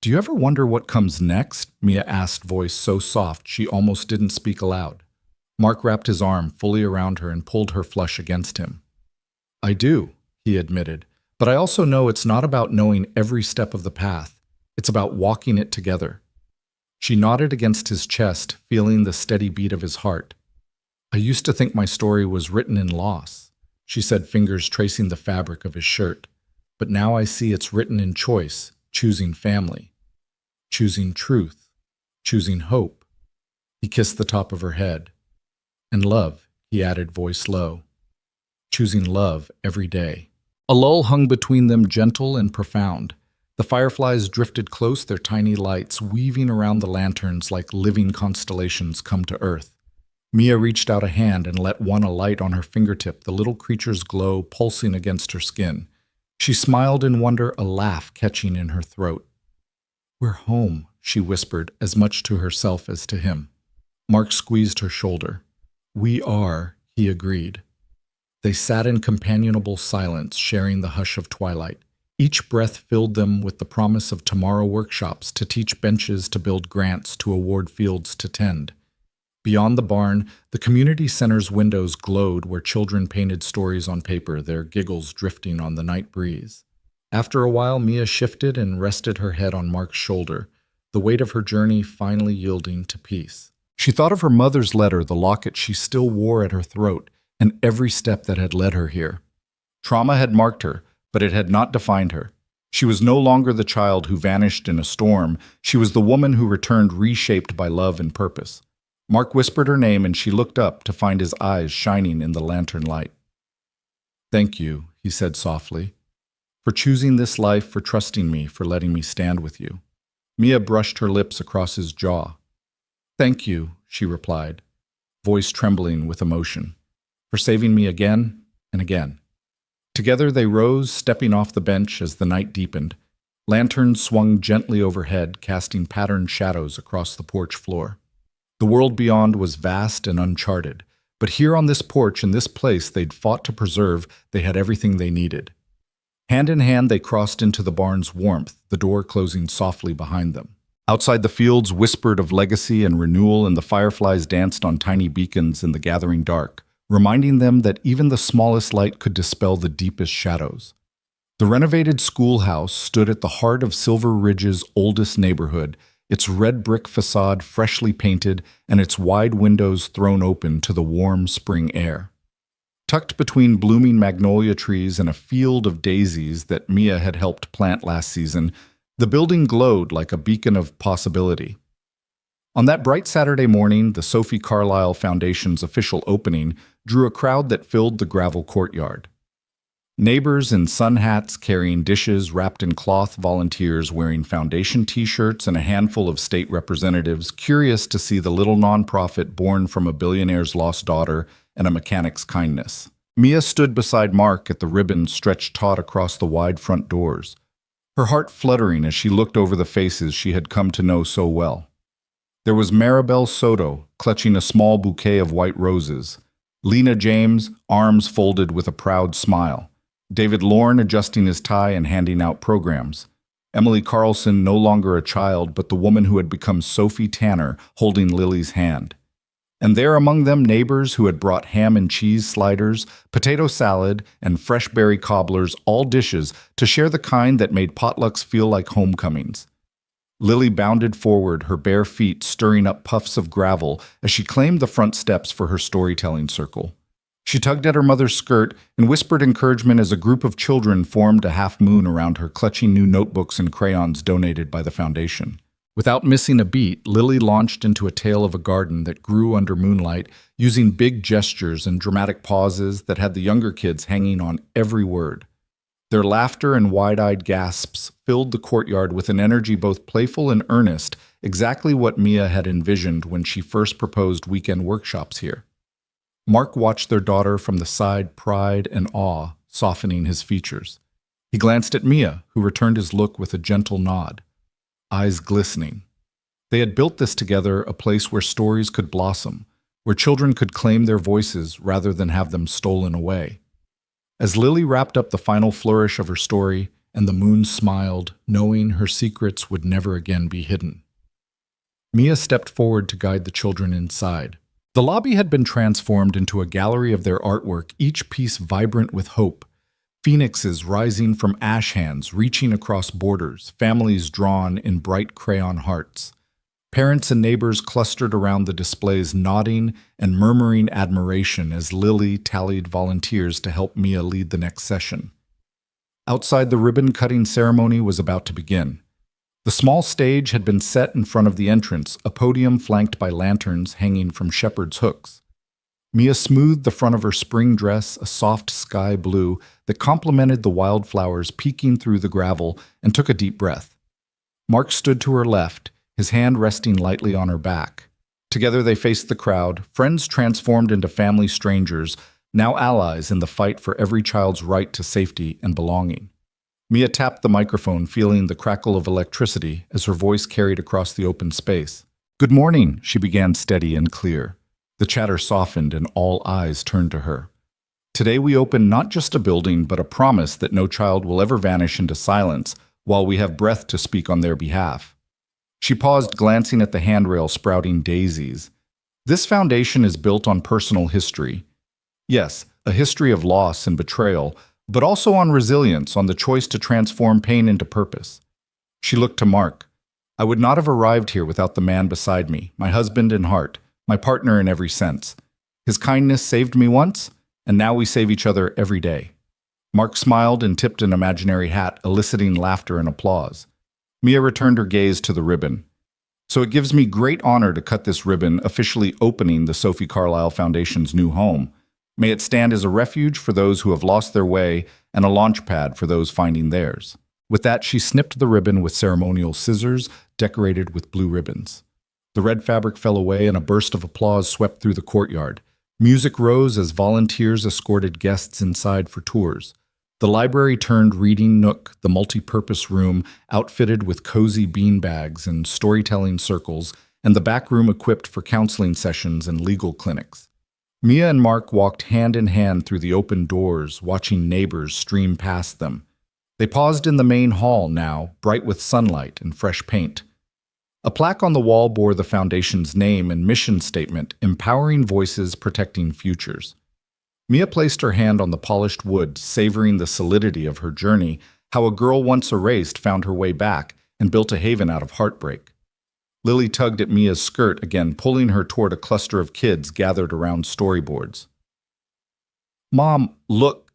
"Do you ever wonder what comes next?" Mia asked, voice so soft she almost didn't speak aloud. Mark wrapped his arm fully around her and pulled her flush against him. "I do," he admitted, "but I also know it's not about knowing every step of the path. It's about walking it together." She nodded against his chest, feeling the steady beat of his heart. "I used to think my story was written in loss," she said, fingers tracing the fabric of his shirt. "But now I see it's written in choice, choosing family, choosing truth, choosing hope." He kissed the top of her head. "And love," he added, voice low. "Choosing love every day." A lull hung between them, gentle and profound. The fireflies drifted close, their tiny lights weaving around the lanterns like living constellations come to earth. Mia reached out a hand and let one alight on her fingertip, the little creature's glow pulsing against her skin. She smiled in wonder, a laugh catching in her throat. "We're home," she whispered, as much to herself as to him. Mark squeezed her shoulder. "We are," he agreed. They sat in companionable silence, sharing the hush of twilight. Each breath filled them with the promise of tomorrow workshops to teach benches to build grants to award fields to tend. Beyond the barn, the community center's windows glowed where children painted stories on paper, their giggles drifting on the night breeze. After a while, Mia shifted and rested her head on Mark's shoulder, the weight of her journey finally yielding to peace. She thought of her mother's letter, the locket she still wore at her throat, and every step that had led her here. Trauma had marked her, but it had not defined her. She was no longer the child who vanished in a storm. She was the woman who returned reshaped by love and purpose. Mark whispered her name, and she looked up to find his eyes shining in the lantern light. "Thank you," he said softly, "for choosing this life, for trusting me, for letting me stand with you." Mia brushed her lips across his jaw. "Thank you," she replied, voice trembling with emotion, "for saving me again and again." Together they rose, stepping off the bench as the night deepened. Lanterns swung gently overhead, casting patterned shadows across the porch floor. The world beyond was vast and uncharted, but here on this porch, in this place they'd fought to preserve, they had everything they needed. Hand in hand they crossed into the barn's warmth, the door closing softly behind them. Outside the fields whispered of legacy and renewal, and the fireflies danced on tiny beacons in the gathering dark, reminding them that even the smallest light could dispel the deepest shadows. The renovated schoolhouse stood at the heart of Silver Ridge's oldest neighborhood, its red brick facade freshly painted and its wide windows thrown open to the warm spring air. Tucked between blooming magnolia trees and a field of daisies that Mia had helped plant last season, the building glowed like a beacon of possibility. On that bright Saturday morning, the Sophie Carlyle Foundation's official opening drew a crowd that filled the gravel courtyard. Neighbors in sun hats carrying dishes wrapped in cloth, volunteers wearing foundation t-shirts, and a handful of state representatives curious to see the little nonprofit born from a billionaire's lost daughter and a mechanic's kindness. Mia stood beside Mark at the ribbon stretched taut across the wide front doors, her heart fluttering as she looked over the faces she had come to know so well. There was Maribel Soto, clutching a small bouquet of white roses, Lena James, arms folded with a proud smile, David Lorne adjusting his tie and handing out programs, Emily Carlson, no longer a child, but the woman who had become Sophie Tanner, holding Lily's hand. And there among them neighbors who had brought ham and cheese sliders, potato salad, and fresh berry cobblers, all dishes to share, the kind that made potlucks feel like homecomings. Lily bounded forward, her bare feet stirring up puffs of gravel as she claimed the front steps for her storytelling circle. She tugged at her mother's skirt and whispered encouragement as a group of children formed a half moon around her, clutching new notebooks and crayons donated by the foundation. Without missing a beat, Lily launched into a tale of a garden that grew under moonlight, using big gestures and dramatic pauses that had the younger kids hanging on every word. Their laughter and wide-eyed gasps filled the courtyard with an energy both playful and earnest, exactly what Mia had envisioned when she first proposed weekend workshops here. Mark watched their daughter from the side, pride and awe softening his features. He glanced at Mia, who returned his look with a gentle nod, eyes glistening. They had built this together, a place where stories could blossom, where children could claim their voices rather than have them stolen away. As Lily wrapped up the final flourish of her story, and the moon smiled, knowing her secrets would never again be hidden, Mia stepped forward to guide the children inside. The lobby had been transformed into a gallery of their artwork, each piece vibrant with hope. Phoenixes rising from ash hands, reaching across borders, families drawn in bright crayon hearts. Parents and neighbors clustered around the displays, nodding and murmuring admiration as Lily tallied volunteers to help Mia lead the next session. Outside, the ribbon-cutting ceremony was about to begin. The small stage had been set in front of the entrance, a podium flanked by lanterns hanging from shepherd's hooks. Mia smoothed the front of her spring dress, a soft sky blue that complemented the wildflowers peeking through the gravel, and took a deep breath. Mark stood to her left, his hand resting lightly on her back. Together they faced the crowd, friends transformed into family strangers, now allies in the fight for every child's right to safety and belonging. Mia tapped the microphone, feeling the crackle of electricity as her voice carried across the open space. "Good morning," she began, steady and clear. The chatter softened and all eyes turned to her. Today we open not just a building, but a promise that no child will ever vanish into silence while we have breath to speak on their behalf. She paused, glancing at the handrail sprouting daisies. This foundation is built on personal history. Yes, a history of loss and betrayal, but also on resilience, on the choice to transform pain into purpose. She looked to Mark. I would not have arrived here without the man beside me, my husband in heart, my partner in every sense. His kindness saved me once, and now we save each other every day. Mark smiled and tipped an imaginary hat, eliciting laughter and applause. Mia returned her gaze to the ribbon. So it gives me great honor to cut this ribbon, officially opening the Sophie Carlyle Foundation's new home. May it stand as a refuge for those who have lost their way and a launch pad for those finding theirs. With that, she snipped the ribbon with ceremonial scissors decorated with blue ribbons. The red fabric fell away and a burst of applause swept through the courtyard. Music rose as volunteers escorted guests inside for tours. The library turned reading nook, the multi-purpose room outfitted with cozy beanbags and storytelling circles, and the back room equipped for counseling sessions and legal clinics. Mia and Mark walked hand in hand through the open doors, watching neighbors stream past them. They paused in the main hall now, bright with sunlight and fresh paint. A plaque on the wall bore the foundation's name and mission statement, empowering voices, protecting futures. Mia placed her hand on the polished wood, savoring the solidity of her journey, how a girl once erased found her way back and built a haven out of heartbreak. Lily tugged at Mia's skirt again, pulling her toward a cluster of kids gathered around storyboards. "Mom, look!"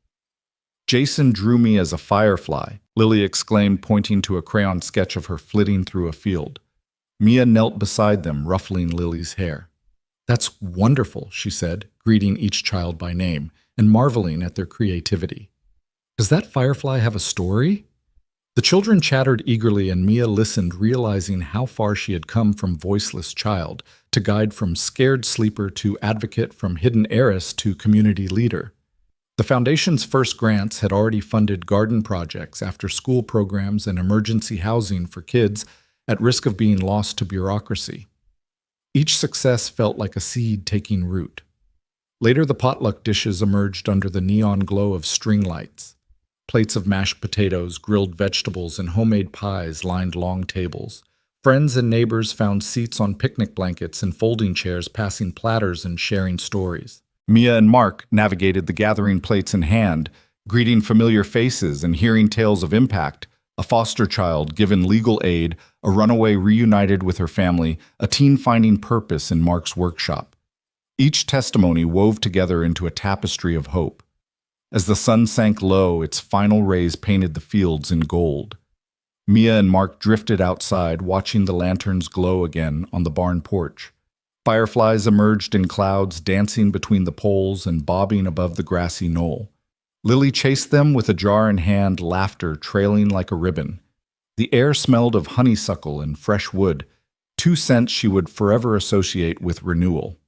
"Jason drew me as a firefly," Lily exclaimed, pointing to a crayon sketch of her flitting through a field. Mia knelt beside them, ruffling Lily's hair. "That's wonderful," she said, greeting each child by name and marveling at their creativity. "Does that firefly have a story?" The children chattered eagerly, and Mia listened, realizing how far she had come from voiceless child to guide, from scared sleeper to advocate, from hidden heiress to community leader. The foundation's first grants had already funded garden projects, after-school programs, and emergency housing for kids at risk of being lost to bureaucracy. Each success felt like a seed taking root. Later, the potluck dishes emerged under the neon glow of string lights. Plates of mashed potatoes, grilled vegetables, and homemade pies lined long tables. Friends and neighbors found seats on picnic blankets and folding chairs, passing platters and sharing stories. Mia and Mark navigated the gathering, plates in hand, greeting familiar faces and hearing tales of impact. A foster child given legal aid, a runaway reunited with her family, a teen finding purpose in Mark's workshop. Each testimony wove together into a tapestry of hope. As the sun sank low, its final rays painted the fields in gold. Mia and Mark drifted outside, watching the lanterns glow again on the barn porch. Fireflies emerged in clouds, dancing between the poles and bobbing above the grassy knoll. Lily chased them with a jar in hand, laughter trailing like a ribbon. The air smelled of honeysuckle and fresh wood, two scents she would forever associate with renewal.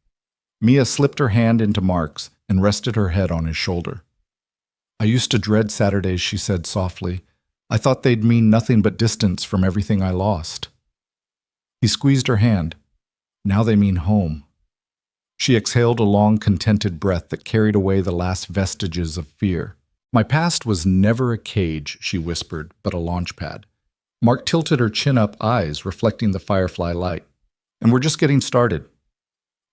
Mia slipped her hand into Mark's and rested her head on his shoulder. "I used to dread Saturdays," she said softly. "I thought they'd mean nothing but distance from everything I lost." He squeezed her hand. "Now they mean home." She exhaled a long, contented breath that carried away the last vestiges of fear. "My past was never a cage," she whispered, "but a launch pad." Mark tilted her chin up, eyes reflecting the firefly light. "And we're just getting started."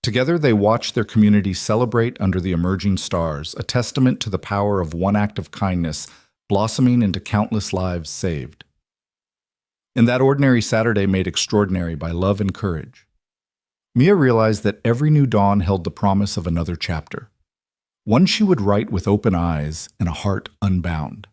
Together they watched their community celebrate under the emerging stars, a testament to the power of one act of kindness blossoming into countless lives saved. In that ordinary Saturday made extraordinary by love and courage, Mia realized that every new dawn held the promise of another chapter, one she would write with open eyes and a heart unbound.